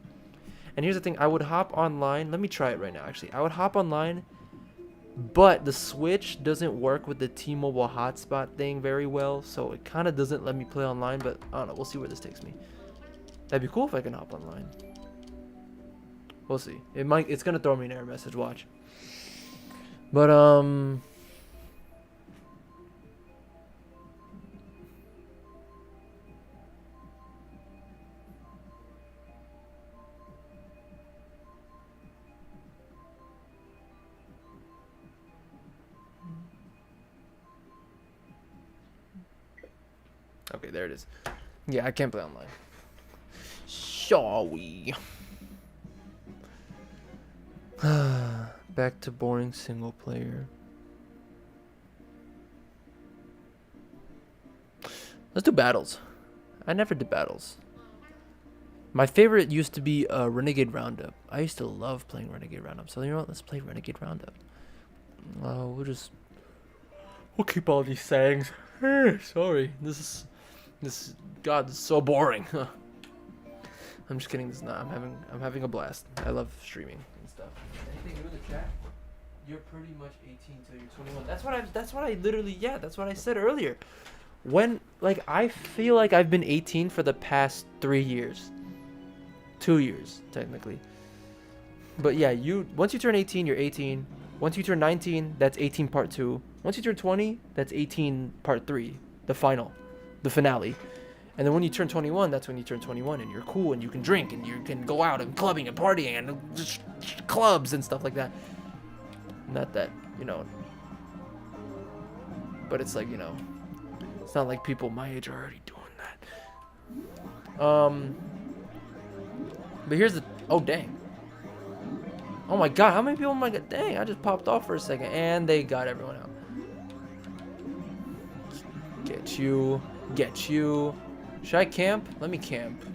And here's the thing, I would hop online. Let me try it right now, actually. I would hop online, but the Switch doesn't work with the T-Mobile hotspot thing very well, so it kind of doesn't let me play online, but I don't know. We'll see where this takes me. That'd be cool if I can hop online. We'll see. It's going to throw me an error message, watch. But, okay, there it is. Yeah, I can't play online. Sorry. Back to boring single player. Let's do battles. I never did battles. My favorite used to be Renegade Roundup. I used to love playing Renegade Roundup. So you know what? Let's play Renegade Roundup. We'll keep all these sayings. Sorry. This is God, this is so boring. I'm just kidding. This is not. I'm having a blast. I love streaming and stuff. Anything new in the chat? You're pretty much 18 till you're 21. That's what I said earlier. When, like, I feel like I've been 18 for the past 3 years. 2 years, technically. But yeah, once you turn 18, you're 18. Once you turn 19, that's 18 part 2. Once you turn 20, that's 18 part 3. The finale. And then when you turn 21, that's when you turn 21 and you're cool and you can drink and you can go out and clubbing and partying and just clubs and stuff like that. Not that, you know. But it's like, you know, it's not like people my age are already doing that. But here's the, oh dang. Oh my god, how many people am I got? Dang, I just popped off for a second and they got everyone out. Get you. Should I camp? Let me camp.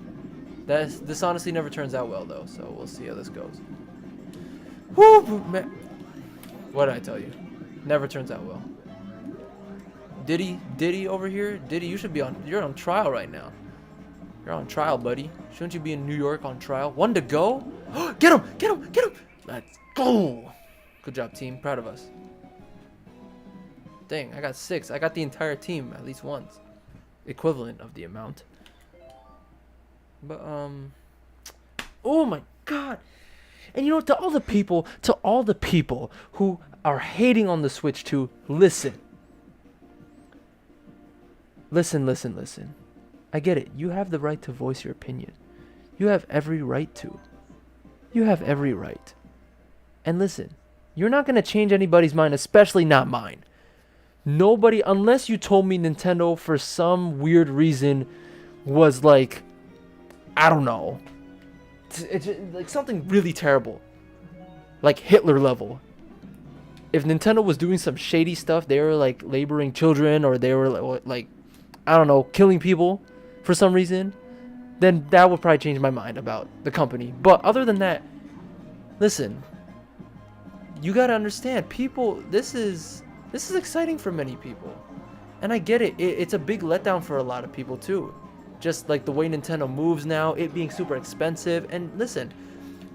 This honestly never turns out well though, so we'll see how this goes. Whoo, man. What did I tell you? Never turns out well. Diddy over here. Diddy, you're on trial right now. You're on trial, buddy. Shouldn't you be in New York on trial? 1 to go. Get him. Let's go. Good job, team. Proud of us. Dang, I got 6. I got the entire team at least once. Equivalent of the amount. But, oh my god. And you know, to all the people who are hating on the Switch 2, listen. Listen. I get it. You have the right to voice your opinion. You have every right to. You have every right. And listen, you're not going to change anybody's mind, especially not mine. Nobody, unless you told me Nintendo for some weird reason was like, I don't know, it's like something really terrible, like Hitler level. If Nintendo was doing some shady stuff, they were like laboring children, or they were like, I don't know, killing people for some reason, then that would probably change my mind about the company. But other than that, listen, you gotta understand, people, this is exciting for many people. And I get it. It's a big letdown for a lot of people too. Just like the way Nintendo moves now, it being super expensive. And listen,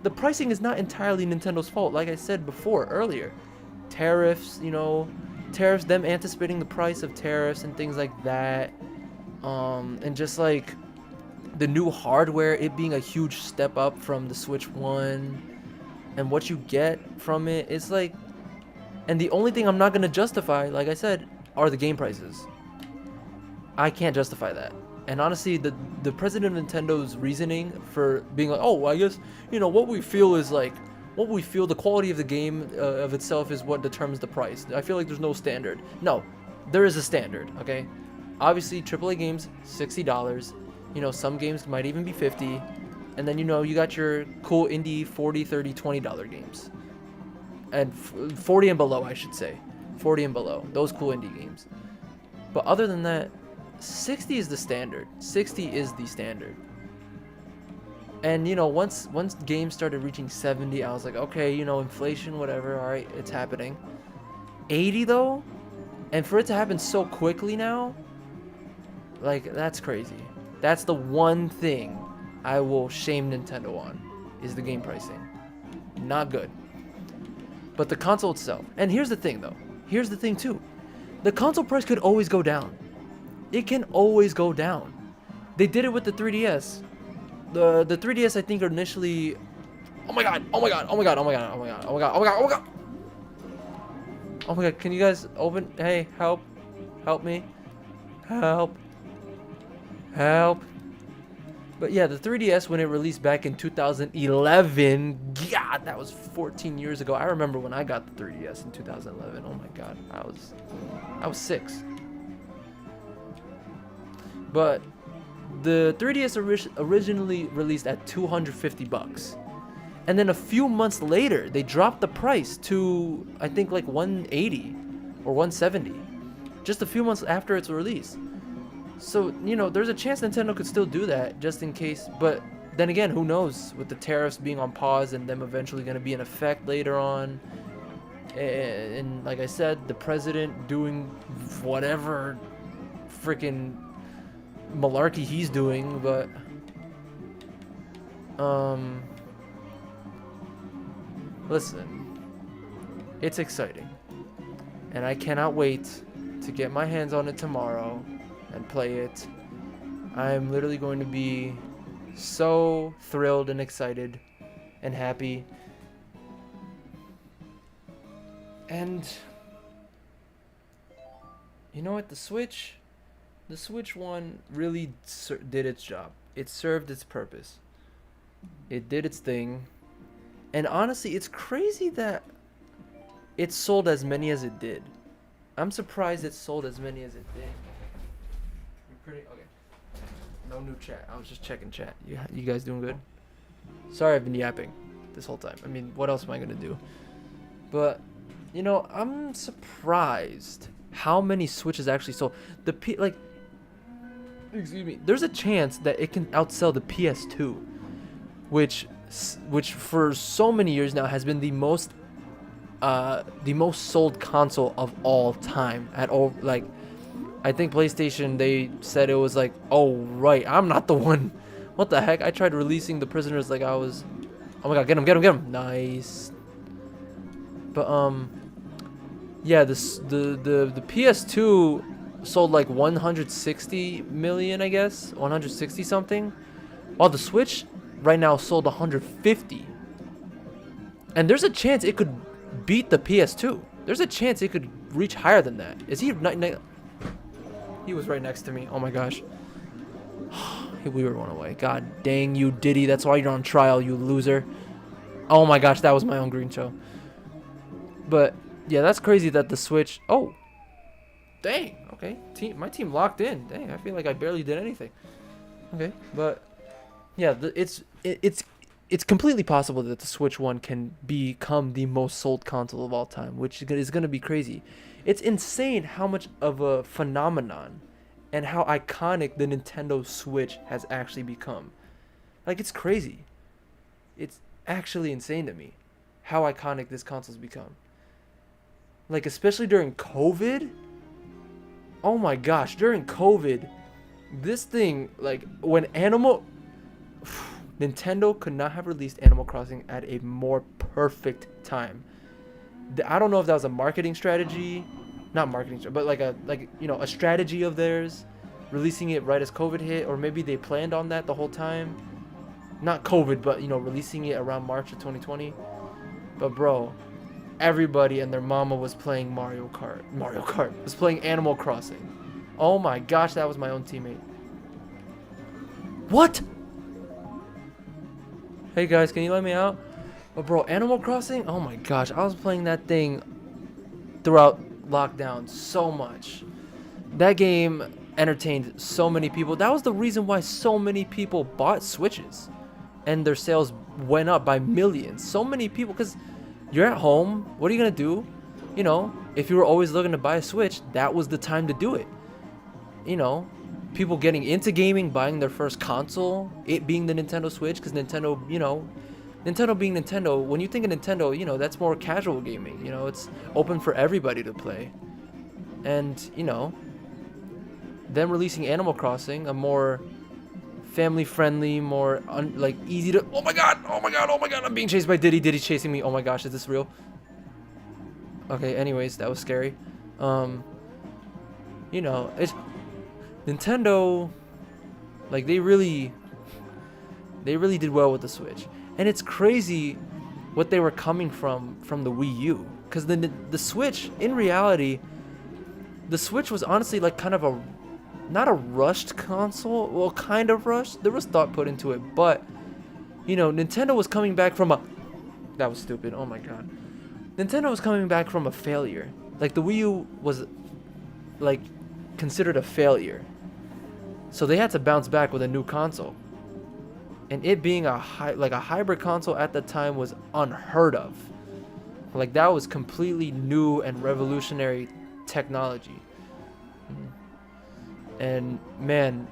the pricing is not entirely Nintendo's fault. Like I said before, earlier. Tariffs, you know, tariffs, them anticipating the price of tariffs and things like that, and just like the new hardware, it being a huge step up from the Switch 1, and what you get from it, it's like, and the only thing I'm not gonna justify, like I said, are the game prices. I can't justify that. And honestly, the president of Nintendo's reasoning for being like, oh, I guess, you know, what we feel is like, what we feel, the quality of the game of itself is what determines the price. I feel like there's no standard. No, there is a standard, okay? Obviously, AAA games, $60. You know, some games might even be $50. And then, you know, you got your cool indie $40, $30, $20 games. And 40 and below, I should say. 40 and below. Those cool indie games. But other than that, 60 is the standard. 60 is the standard. And you know, once games started reaching 70, I was like, okay, you know, inflation, whatever, all right, it's happening. 80 though, and for it to happen so quickly now, like, that's crazy. That's the one thing I will shame Nintendo on, is the game pricing. Not good. But the console itself. And here's the thing though. Here's the thing too. The console price could always go down. It can always go down. They did it with the 3DS. The 3DS, I think, initially. Oh my god! Oh my god! Oh my god! Oh my god! Oh my god! Oh my god! Oh my god! Oh my god! Oh my god! Can you guys open? Hey, help! Help me! Help! Help! But yeah, the 3DS, when it released back in 2011, God, that was 14 years ago. I remember when I got the 3DS in 2011. Oh my god, I was 6. But the 3DS originally released at $250, and then a few months later they dropped the price to, I think, like 180 or 170, just a few months after its release. So, you know, there's a chance Nintendo could still do that just in case, but then again, who knows, with the tariffs being on pause and them eventually going to be in effect later on. And like I said, the president doing whatever freaking malarkey he's doing, but listen, it's exciting, and I cannot wait to get my hands on it tomorrow and play it. I'm literally going to be so thrilled and excited and happy. And you know what, the Switch 1 really did its job. It served its purpose. It did its thing. And honestly, it's crazy that it sold as many as it did. I'm surprised it sold as many as it did. Okay. No new chat. I was just checking chat. You guys doing good? Sorry, I've been yapping this whole time. I mean, what else am I gonna do? But, you know, I'm surprised how many Switches actually sold. Excuse me. There's a chance that it can outsell the PS2, which for so many years now has been the most sold console of all time. At all, like, I think PlayStation, they said it was like, oh right, I'm not the one. What the heck? I tried releasing the prisoners like I was. Oh my god, get him! Nice. But yeah, the PS2 sold like 160 million, I guess, 160 something, while the Switch right now sold 150. And there's a chance it could beat the PS2. There's a chance it could reach higher than that. Is he? He was right next to me. Oh my gosh. We were one away. God dang you, Diddy. That's why you're on trial, you loser. Oh my gosh, that was my own green show. But yeah, that's crazy that the Switch. Oh, dang. Okay, my team locked in. Dang, I feel like I barely did anything. Okay, but yeah, it's completely possible that the Switch 1 can become the most sold console of all time, which is going to be crazy. It's insane how much of a phenomenon and how iconic the Nintendo Switch has actually become. Like, it's crazy. It's actually insane to me how iconic this console's become. Like, especially during COVID. Oh my gosh, during COVID, this thing, like, when Nintendo could not have released Animal Crossing at a more perfect time. I don't know if that was a marketing strategy not marketing, but like a strategy of theirs, releasing it right as COVID hit, or maybe they planned on that the whole time. Not COVID, but releasing it around March of 2020. But bro, everybody and their mama was playing Mario Kart. Mario Kart was playing Animal Crossing. Oh my gosh, that was my own teammate. What? Hey guys, can you let me out? But bro, Animal Crossing, oh my gosh, I was playing that thing throughout lockdown so much. That game entertained so many people. That was the reason why so many people bought Switches and their sales went up by millions. So many people, because you're at home, what are you gonna do? If you were always looking to buy a Switch, that was the time to do it. People getting into gaming, buying their first console, it being the Nintendo Switch, because Nintendo, Nintendo being Nintendo, when you think of Nintendo, that's more casual gaming. It's open for everybody to play. And, them releasing Animal Crossing, a more family-friendly, more, easy to... Oh my god, I'm being chased by Diddy. Diddy's chasing me. Oh my gosh, is this real? Okay, anyways, that was scary. It's... Nintendo, they really did well with the Switch. And it's crazy what they were coming from the Wii U. Because the Switch, in reality, the Switch was honestly kind of not a rushed console. Well, kind of rushed. There was thought put into it. But, Nintendo was coming back from a... That was stupid. Oh my god. Nintendo was coming back from a failure. The Wii U was, considered a failure. So they had to bounce back with a new console. And it being a hybrid console at the time was unheard of. That was completely new and revolutionary technology. And man,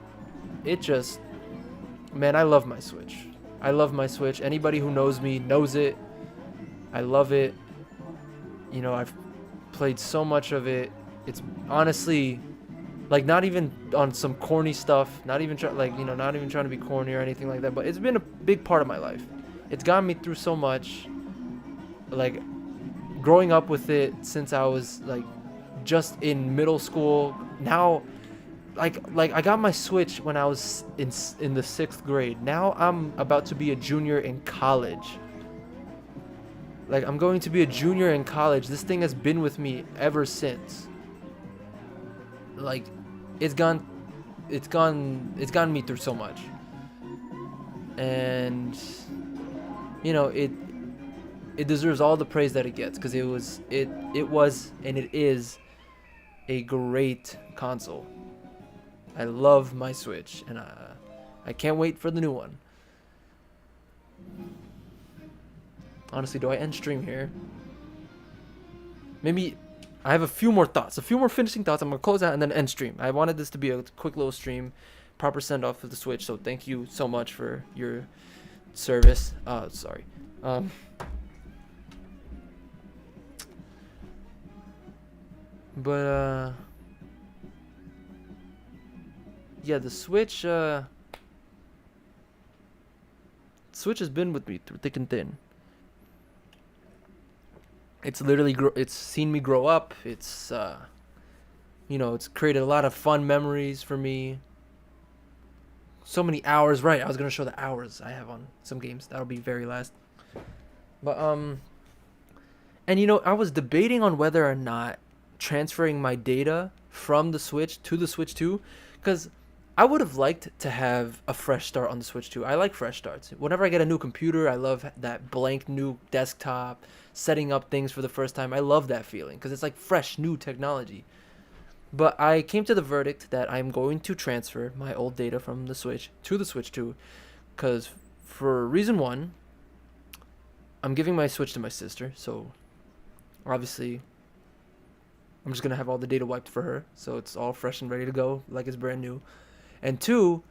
I love my Switch. I love my Switch. Anybody who knows me knows it. I love it. I've played so much of it. It's honestly... not even on some corny stuff, not even trying to be corny or anything like that, but it's been a big part of my life. It's gotten me through so much. Growing up with it since I was just in middle school. Now, I got my Switch when I was in the 6th grade. Now I'm about to be a junior in college. I'm going to be a junior in college. This thing has been with me ever since. It's gotten me through so much. And it deserves all the praise that it gets, because it was and it is a great console. I love my Switch, and I can't wait for the new one. Honestly, do I end stream here? Maybe I have a few more finishing thoughts. I'm going to close out and then end stream. I wanted this to be a quick little stream, proper send off of the Switch. So thank you so much for your service. Sorry. But yeah, the Switch has been with me through thick and thin. It's literally it's seen me grow up. It's it's created a lot of fun memories for me. So many hours, right? I was gonna show the hours I have on some games. That'll be very last. But and I was debating on whether or not transferring my data from the Switch to the Switch 2, because I would have liked to have a fresh start on the Switch 2. I like fresh starts. Whenever I get a new computer, I love that blank new desktop, setting up things for the first time. I love that feeling because it's fresh, new technology. But I came to the verdict that I'm going to transfer my old data from the Switch to the Switch 2, because for reason one, I'm giving my Switch to my sister, so obviously I'm just going to have all the data wiped for her, so it's all fresh and ready to go like it's brand new. And two,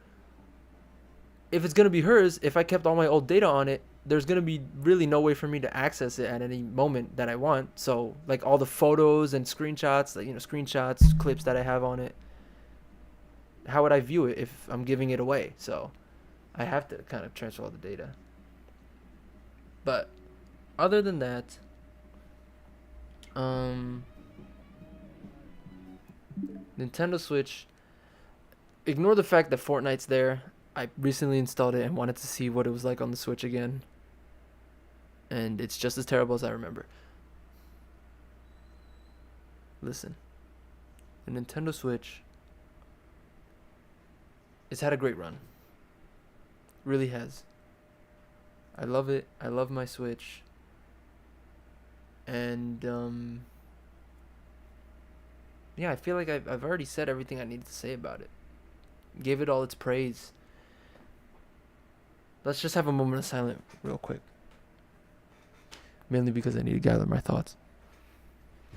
if it's going to be hers, if I kept all my old data on it, there's going to be really no way for me to access it at any moment that I want. So all the photos and screenshots, screenshots, clips that I have on it, how would I view it if I'm giving it away? So I have to kind of transfer all the data. But other than that, Nintendo Switch. Ignore the fact that Fortnite's there. I recently installed it and wanted to see what it was like on the Switch again. And it's just as terrible as I remember. Listen, the Nintendo Switch, it's had a great run. Really has. I love it. I love my Switch. And yeah, I feel like I've already said everything I needed to say about it. Gave it all its praise. Let's just have a moment of silence real quick. Mainly because I need to gather my thoughts.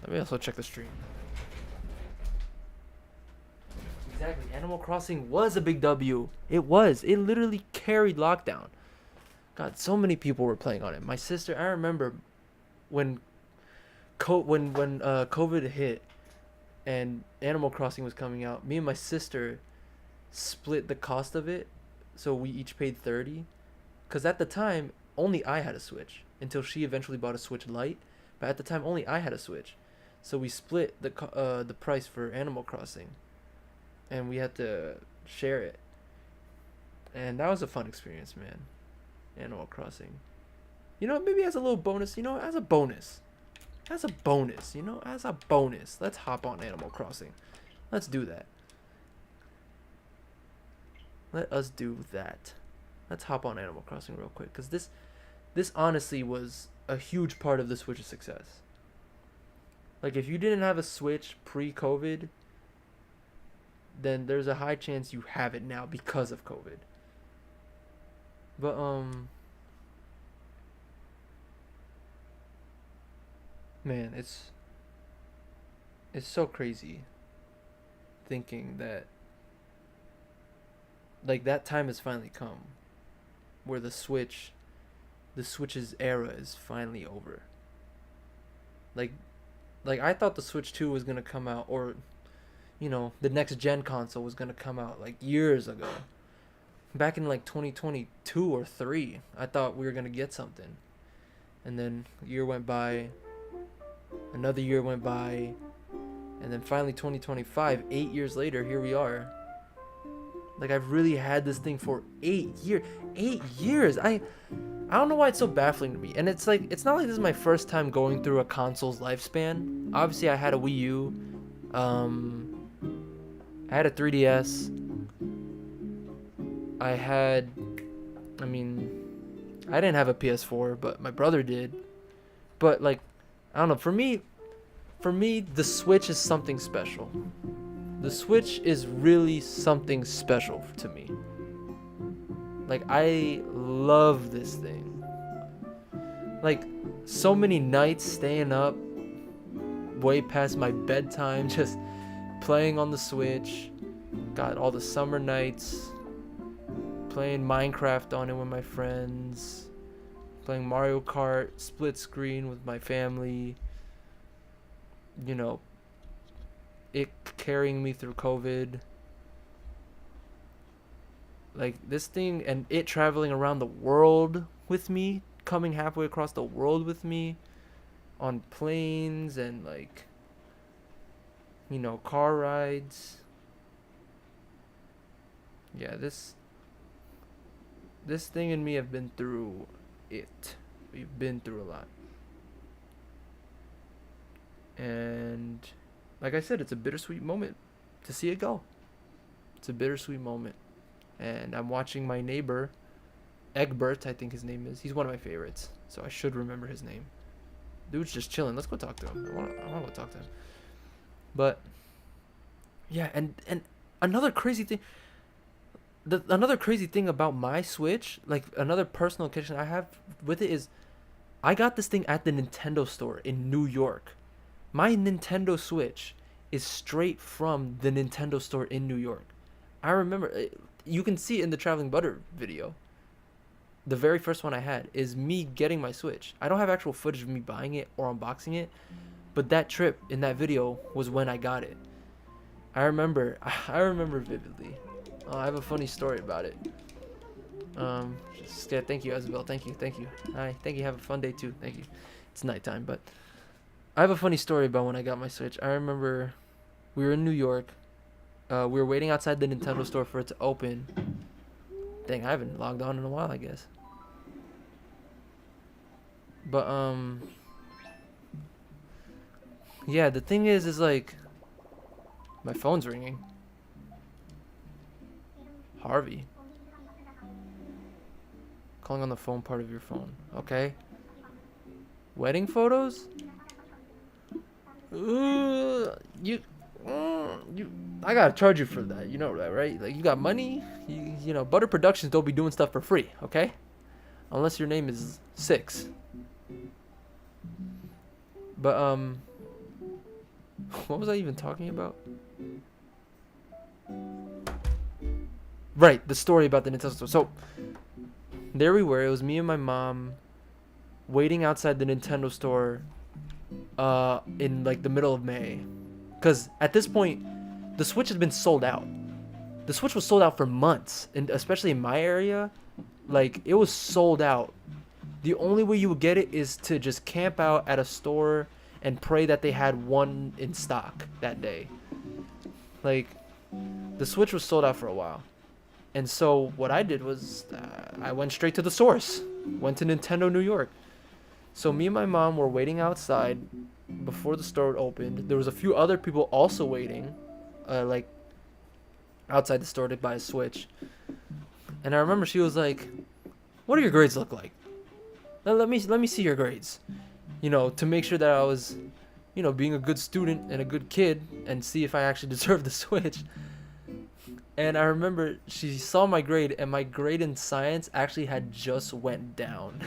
Let me also check the stream. Exactly. Animal Crossing was a big W. It was. It literally carried lockdown. God, so many people were playing on it. My sister, I remember when COVID hit and Animal Crossing was coming out, me and my sister split the cost of it, so we each paid 30. Because at the time, only I had a Switch until she eventually bought a Switch Lite. But at the time, only I had a Switch, so we split the price for Animal Crossing, and we had to share it. And that was a fun experience, man. Animal Crossing. You know, maybe as a little bonus. You know, as a bonus. As a bonus. You know, as a bonus. Let's hop on Animal Crossing. Let's do that. Let us do that. Let's hop on Animal Crossing real quick, because this honestly was a huge part of the Switch's success. Like, if you didn't have a Switch pre-COVID, then there's a high chance you have it now because of COVID. But man, it's so crazy thinking that like that time has finally come where the Switch's era is finally over. Like I thought the Switch 2 was going to come out, or you know, the next gen console was going to come out like years ago. Back in like 2022 or 3, I thought we were going to get something. And then a year went by, another year went by, and then finally 2025, 8 years later, here we are. Like, I've really had this thing for 8 years. 8 years. I don't know why it's so baffling to me. And it's like, it's not like this is my first time going through a console's lifespan. Obviously, I had a Wii U. I had a 3DS. I didn't have a PS4, but my brother did. But like, I don't know, for me, the Switch is something special. The Switch is really something special to me. Like, I love this thing. Like, so many nights staying up way past my bedtime, just playing on the Switch. Got all the summer nights playing Minecraft on it with my friends, playing Mario Kart split screen with my family. You know, it carrying me through COVID. Like, this thing, and it traveling around the world with me, coming halfway across the world with me on planes and, like, you know, car rides. Yeah, this thing and me have been through it. We've been through a lot. And like I said, it's a bittersweet moment to see it go. It's a bittersweet moment. And I'm watching my neighbor, Egbert, I think his name is. He's one of my favorites, so I should remember his name. Dude's just chilling. Let's go talk to him. I want to go talk to him. But yeah, and another crazy thing. Another crazy thing about my Switch, like another personal connection I have with it, is I got this thing at the Nintendo store in New York. My Nintendo Switch is straight from the Nintendo store in New York. I remember, you can see in the Traveling Butter video, the very first one I had is me getting my Switch. I don't have actual footage of me buying it or unboxing it, but that trip in that video was when I got it. I remember vividly. I have a funny story about it. Thank you, Isabel. Thank you. Hi. Thank you. Have a fun day too. Thank you. It's nighttime, but I have a funny story about when I got my Switch. I remember we were in New York. We were waiting outside the Nintendo store for it to open. Dang, I haven't logged on in a while, I guess. But yeah, the thing is like, my phone's ringing. Harvey. Calling on the phone part of your phone. Okay. Wedding photos? You, I gotta charge you for that. You know that, right? Like, you got money. You know, Butter Productions don't be doing stuff for free, okay? Unless your name is Six. But what was I even talking about? Right, the story about the Nintendo store. So there we were. It was me and my mom waiting outside the Nintendo store in like the middle of May, because at this point the Switch has been sold out. The Switch was sold out for months, and especially in my area, like, it was sold out. The only way you would get it is to just camp out at a store and pray that they had one in stock that day. Like, the Switch was sold out for a while. And so what I did was I went straight to the source. Went to Nintendo New York. So me and my mom were waiting outside before the store opened. There was a few other people also waiting, like, outside the store to buy a Switch. And I remember she was like, "What do your grades look like? Let me see your grades." You know, to make sure that I was, you know, being a good student and a good kid, and see if I actually deserved the Switch. And I remember she saw my grade, and my grade in science actually had just went down.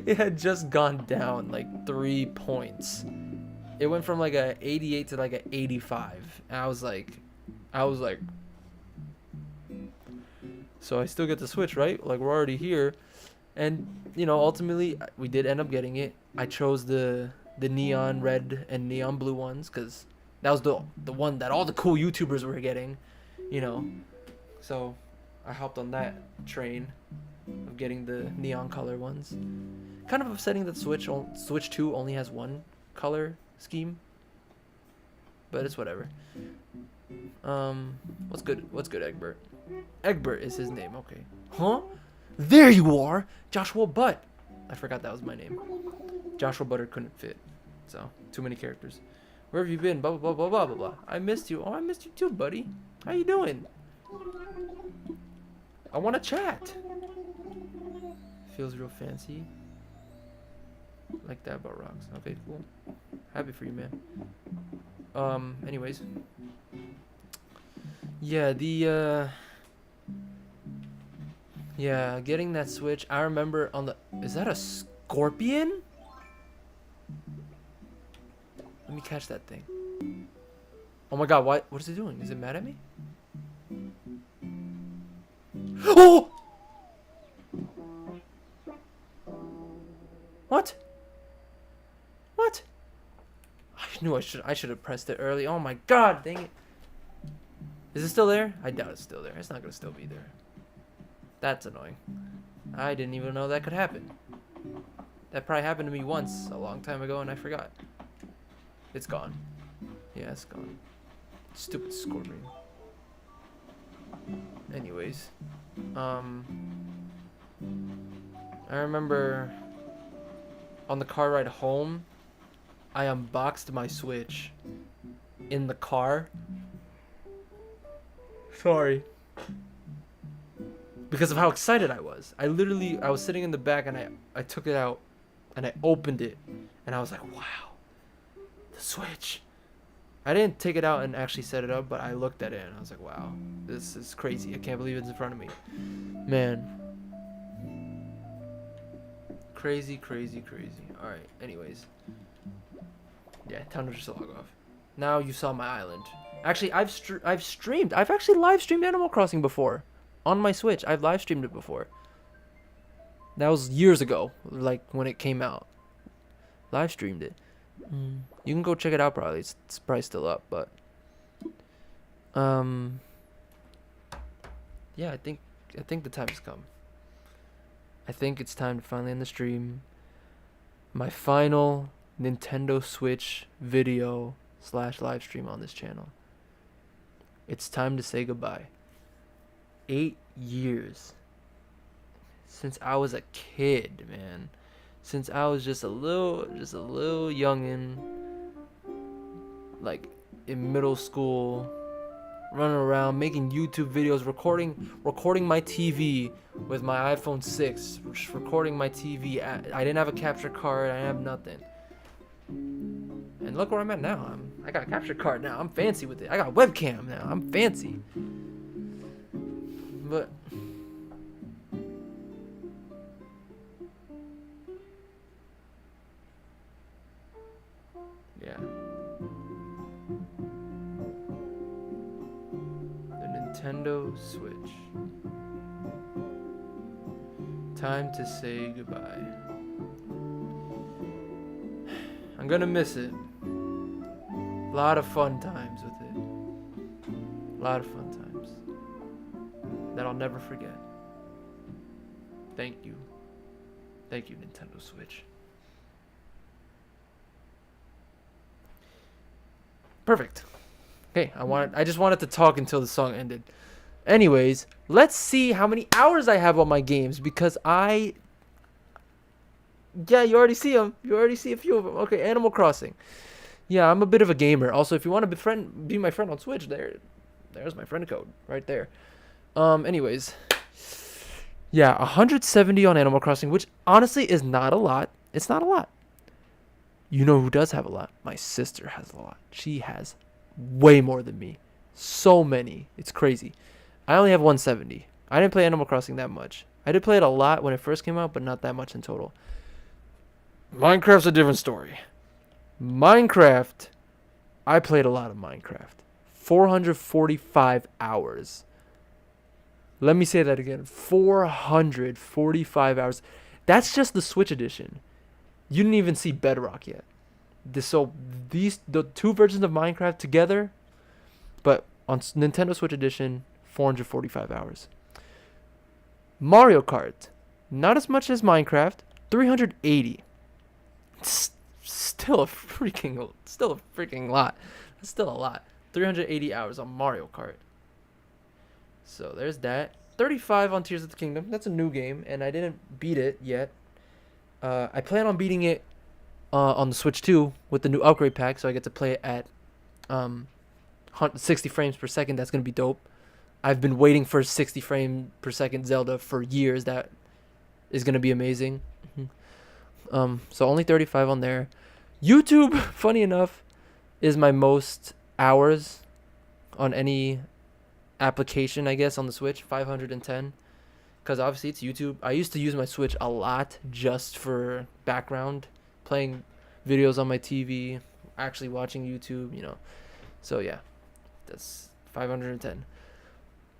It had just gone down like 3 points. It went from like a 88 to like a 85. And I was like, so I still get the Switch, right? Like, we're already here. And, you know, ultimately we did end up getting it. I chose the neon red and neon blue ones, because that was the one that all the cool YouTubers were getting, you know. So I hopped on that train of getting the neon color ones. Kind of upsetting that Switch 2 only has one color scheme, but it's whatever. What's good, Egbert? Egbert is his name. Okay. Huh? There you are, Joshua Butt. I forgot that was my name. Joshua Butter couldn't fit, so too many characters. Where have you been? Blah blah blah blah blah blah. I missed you. Oh, I missed you too, buddy. How you doing? I want to chat. Feels real fancy. Like that about rocks. Okay, cool. Happy for you, man. Anyways. Yeah, yeah, getting that Switch. I remember on the... Is that a scorpion? Let me catch that thing. Oh my god, what is it doing? Is it mad at me? Oh! What? What? I knew I should have pressed it early. Oh my god, dang it. Is it still there? I doubt it's still there. It's not gonna still be there. That's annoying. I didn't even know that could happen. That probably happened to me once a long time ago and I forgot. It's gone. Yeah, it's gone. Stupid scorpion. Anyways. I remember on the car ride home, I unboxed my Switch in the car. Sorry. Because of how excited I was. I was sitting in the back and I took it out and I opened it and I was like, wow, the Switch. I didn't take it out and actually set it up, but I looked at it and I was like, wow, this is crazy. I can't believe it's in front of me. Man. Crazy, crazy, crazy. Alright, anyways. Yeah, time to just log off. Now you saw my island. Actually, I've streamed. I've actually live streamed Animal Crossing before. On my Switch. I've live streamed it before. That was years ago, like when it came out. Live streamed it. You can go check it out probably. It's probably still up, but yeah, I think the time has come. I think it's time to finally end the stream. My final Nintendo Switch video / live stream on this channel. It's time to say goodbye. 8 years. Since I was a kid, man. Since I was just a little youngin', like in middle school, running around making YouTube videos, recording my TV with my iPhone 6, just recording my TV. I didn't have a capture card. I didn't have nothing. And look where I'm at now. I got a capture card now. I'm fancy with it. I got a webcam now. I'm fancy. But yeah. The Nintendo Switch. Time to say goodbye. I'm gonna miss it. A lot of fun times with it. A lot of fun times that I'll never forget. Thank you. Thank you, Nintendo Switch. Perfect. Okay, I just wanted to talk until the song ended. Anyways, let's see how many hours I have on my games, because yeah, you already see them. You already see a few of them. Okay, Animal Crossing. Yeah, I'm a bit of a gamer. Also, if you want to be my friend on Switch, there's my friend code right there. Anyways, yeah, 170 on Animal Crossing, which honestly is not a lot. It's not a lot. You know who does have a lot? My sister has a lot. She has way more than me. So many. It's crazy. I only have 170. I didn't play Animal Crossing that much. I did play it a lot when it first came out, but not that much in total. Minecraft's a different story. Minecraft, I played a lot of Minecraft. 445 hours. Let me say that again. 445 hours. That's just the Switch edition. You didn't even see Bedrock yet. The two versions of Minecraft together, but on Nintendo Switch edition, 445 hours. Mario Kart, not as much as Minecraft, 380. Still a freaking lot. That's still a lot. 380 hours on Mario Kart. So there's that. 35 on Tears of the Kingdom. That's a new game, and I didn't beat it yet. I plan on beating it on the Switch 2 with the new upgrade pack, so I get to play it at 60 frames per second. That's going to be dope. I've been waiting for 60 frame per second Zelda for years. That is going to be amazing. So only 35 on there. YouTube, funny enough, is my most hours on any application, I guess, on the Switch. 510. Because obviously it's YouTube. I used to use my Switch a lot just for background, playing videos on my TV, actually watching YouTube, So yeah, that's 510.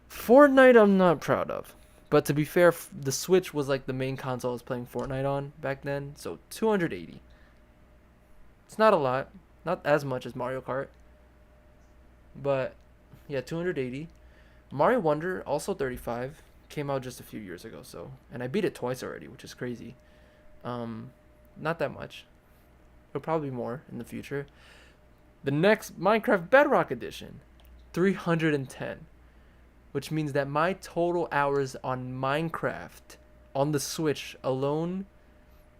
Fortnite I'm not proud of. But to be fair, the Switch was like the main console I was playing Fortnite on back then. So 280. It's not a lot. Not as much as Mario Kart. But yeah, 280. Mario Wonder, also 35. Came out just a few years ago, and I beat it twice already, which is crazy. Not that much. It'll probably be more in the future. The next Minecraft Bedrock Edition, 310, which means that my total hours on Minecraft on the Switch alone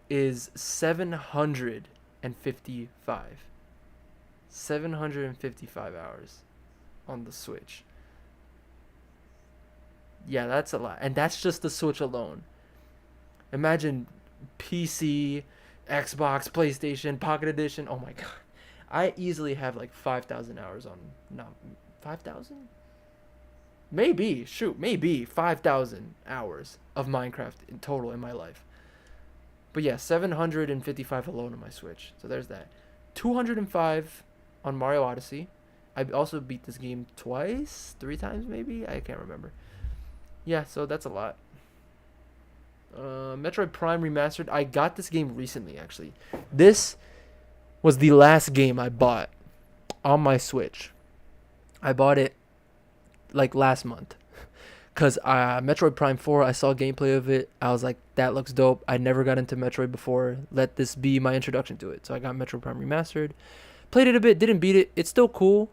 is 755. 755 hours on the Switch. Yeah, that's a lot. And that's just the Switch alone. Imagine PC, Xbox, PlayStation, Pocket Edition. Oh my god. I easily have like 5,000 hours on... No, 5,000? Maybe. 5,000 hours of Minecraft in total in my life. But yeah, 755 alone on my Switch. So there's that. 205 on Mario Odyssey. I also beat this game twice? 3 times maybe? I can't remember. Yeah, so that's a lot. Metroid Prime Remastered. I got this game recently, actually. This was the last game I bought on my Switch. I bought it like last month. Because Metroid Prime 4, I saw gameplay of it. I was like, that looks dope. I never got into Metroid before. Let this be my introduction to it. So I got Metroid Prime Remastered. Played it a bit, didn't beat it. It's still cool.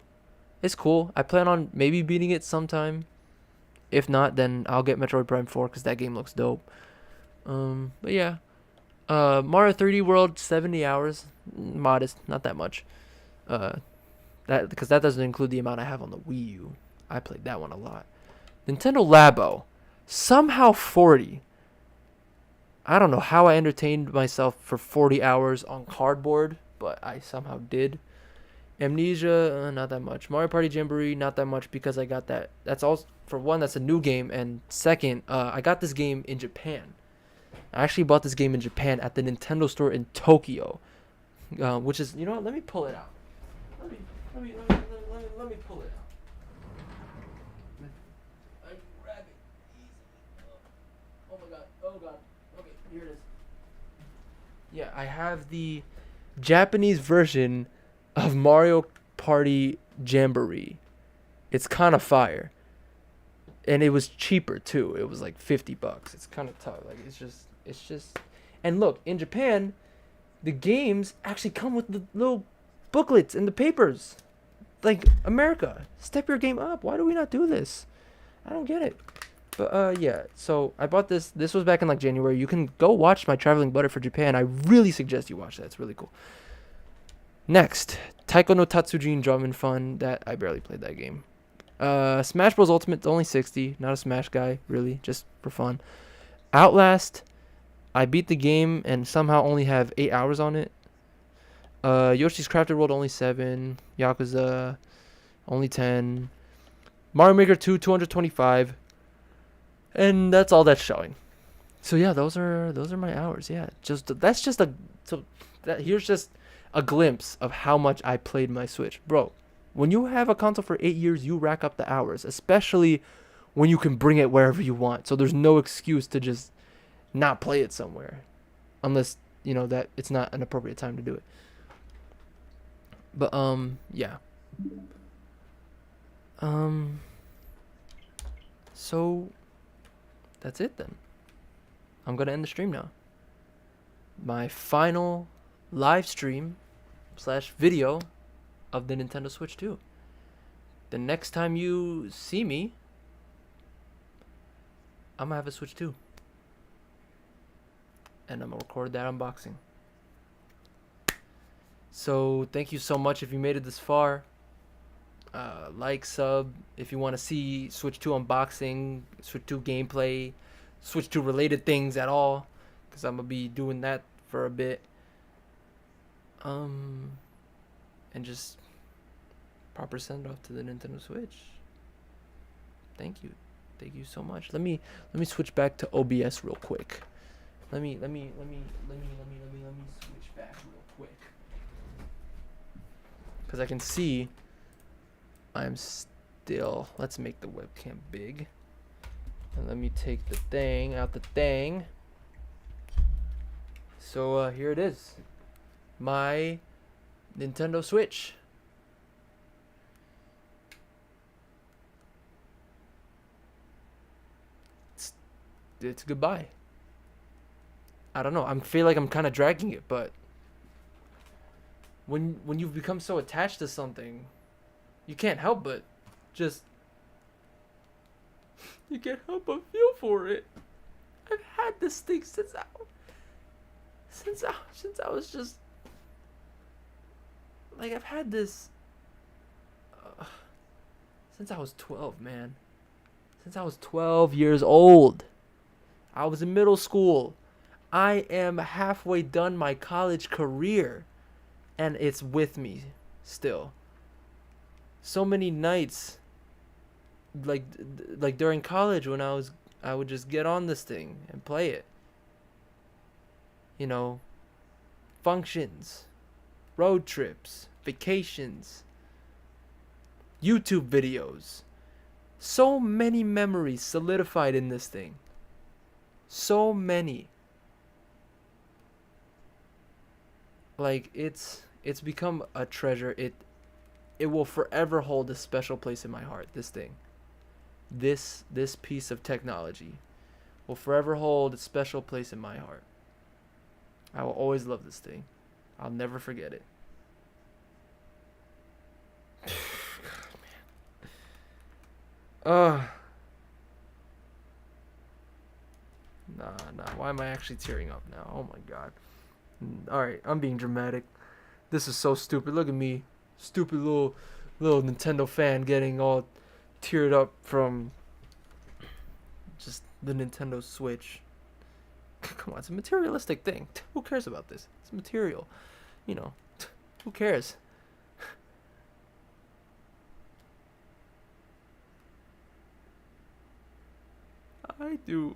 It's cool. I plan on maybe beating it sometime. If not, then I'll get Metroid Prime 4 because that game looks dope. But yeah. Mario 3D World, 70 hours. Modest, not that much. That because that doesn't include the amount I have on the Wii U. I played that one a lot. Nintendo Labo, somehow 40. I don't know how I entertained myself for 40 hours on cardboard, but I somehow did. Amnesia, not that much. Mario Party Jamboree, not that much because I got that. That's all. For one, that's a new game, and second, I got this game in Japan. I actually bought this game in Japan at the Nintendo store in Tokyo, which is, you know what? Let me pull it out. Let me pull it out. I grab it easy. Oh my god. Oh god. Okay, here it is. Yeah, I have the Japanese version of Mario Party Jamboree. It's kind of fire. And it was cheaper too. It was like $50. It's kind of tough. Like it's just and look, in Japan, the games actually come with the little booklets and the papers. Like America, step your game up. Why do we not do this? I don't get it. But yeah, so I bought this. This was back in like January. You can go watch my Traveling Butter for Japan. I really suggest you watch that. It's really cool. Next, Taiko no Tatsujin Drum and Fun. That I barely played that game. Smash Bros. Ultimate, only 60. Not a Smash guy, really, just for fun. Outlast, I beat the game and somehow only have 8 hours on it. Yoshi's Crafted World, only 7. Yakuza, only 10. Mario Maker 2, 225. And that's all that's showing. So yeah, those are my hours. Yeah, here's just a glimpse of how much I played my Switch, bro. When you have a console for 8 years, you rack up the hours, especially when you can bring it wherever you want. So there's no excuse to just not play it somewhere, unless you know that it's not an appropriate time to do it. But yeah. So that's it then. I'm gonna end the stream now. My final live stream / video of the Nintendo Switch 2. The next time you see me, I'm gonna have a Switch 2. And I'm gonna record that unboxing. So thank you so much if you made it this far. Like, sub, if you want to see Switch 2 unboxing, Switch 2 gameplay, Switch 2 related things at all, because I'm gonna be doing that for a bit. And just proper send off to the Nintendo Switch. Thank you so much. Let me switch back to OBS real quick. Let me switch back real quick, because I can see I'm still. Let's make the webcam big, and let me take the thing out the thing. So here it is, my Nintendo Switch. It's goodbye. I don't know. I feel like I'm kind of dragging it, but when you've become so attached to something, you can't help but just you can't help but feel for it. I've had this thing since I was just like, I've had this since I was 12, man. Since I was 12 years old. I was in middle school. I am halfway done my college career, and it's with me still. So many nights, like during college, when I would just get on this thing and play it. You know, functions, road trips, vacations, YouTube videos. So many memories solidified in this thing. So many. Like, it's become a treasure. It will forever hold a special place in my heart. This thing, this piece of technology will forever hold a special place in my heart. I will always love this thing. I'll never forget it. God, man. Nah. Why am I actually tearing up now? Oh my god. Alright, I'm being dramatic. This is so stupid. Look at me. Stupid little Nintendo fan getting all teared up from just the Nintendo Switch. Come on, it's a materialistic thing. Who cares about this? It's material. You know, who cares? I do.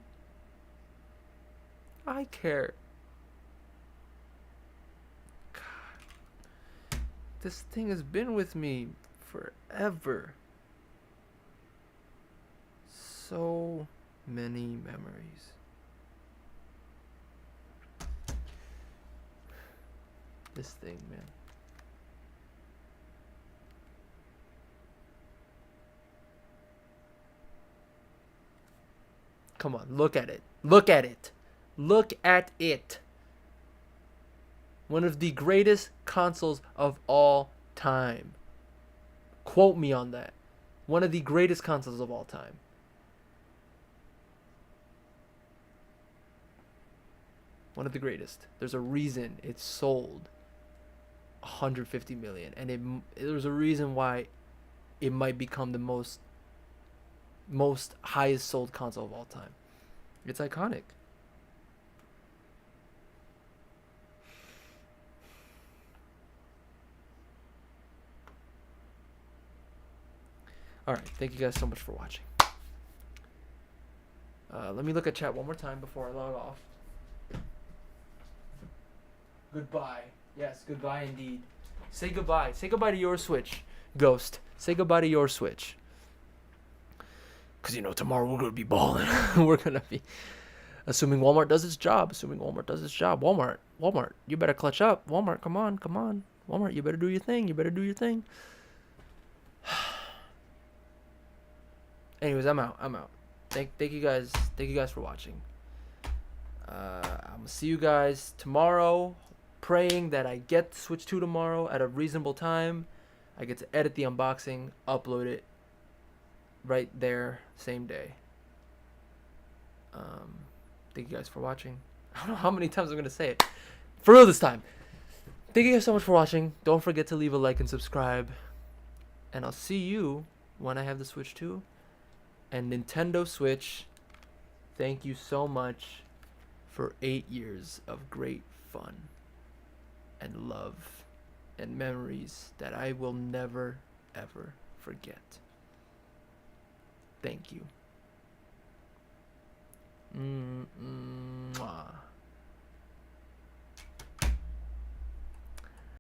I care. God. This thing has been with me forever. So many memories. This thing, man. Come on, look at it. Look at it. Look at it. One of the greatest consoles of all time. Quote me on that. One of the greatest consoles of all time. One of the greatest. There's a reason it sold 150 million, and there's a reason why it might become the most highest sold console of all time. It's iconic. All right, thank you guys so much for watching. Let me look at chat one more time before I log off. Goodbye. Yes, goodbye indeed. Say goodbye. Say goodbye to your Switch, Ghost. Say goodbye to your Switch. Because, you know, tomorrow we're going to be balling. We're going to be... Assuming Walmart does its job. Walmart, you better clutch up. Walmart, come on. Walmart, you better do your thing. Anyways, I'm out. Thank you guys for watching. I'm gonna see you guys tomorrow. Praying that I get the Switch 2 tomorrow at a reasonable time. I get to edit the unboxing, upload it right there, same day. Thank you guys for watching. I don't know how many times I'm gonna say it. For real this time. Thank you guys so much for watching. Don't forget to leave a like and subscribe. And I'll see you when I have the Switch 2. And Nintendo Switch, thank you so much for 8 years of great fun and love and memories that I will never, ever forget. Thank you.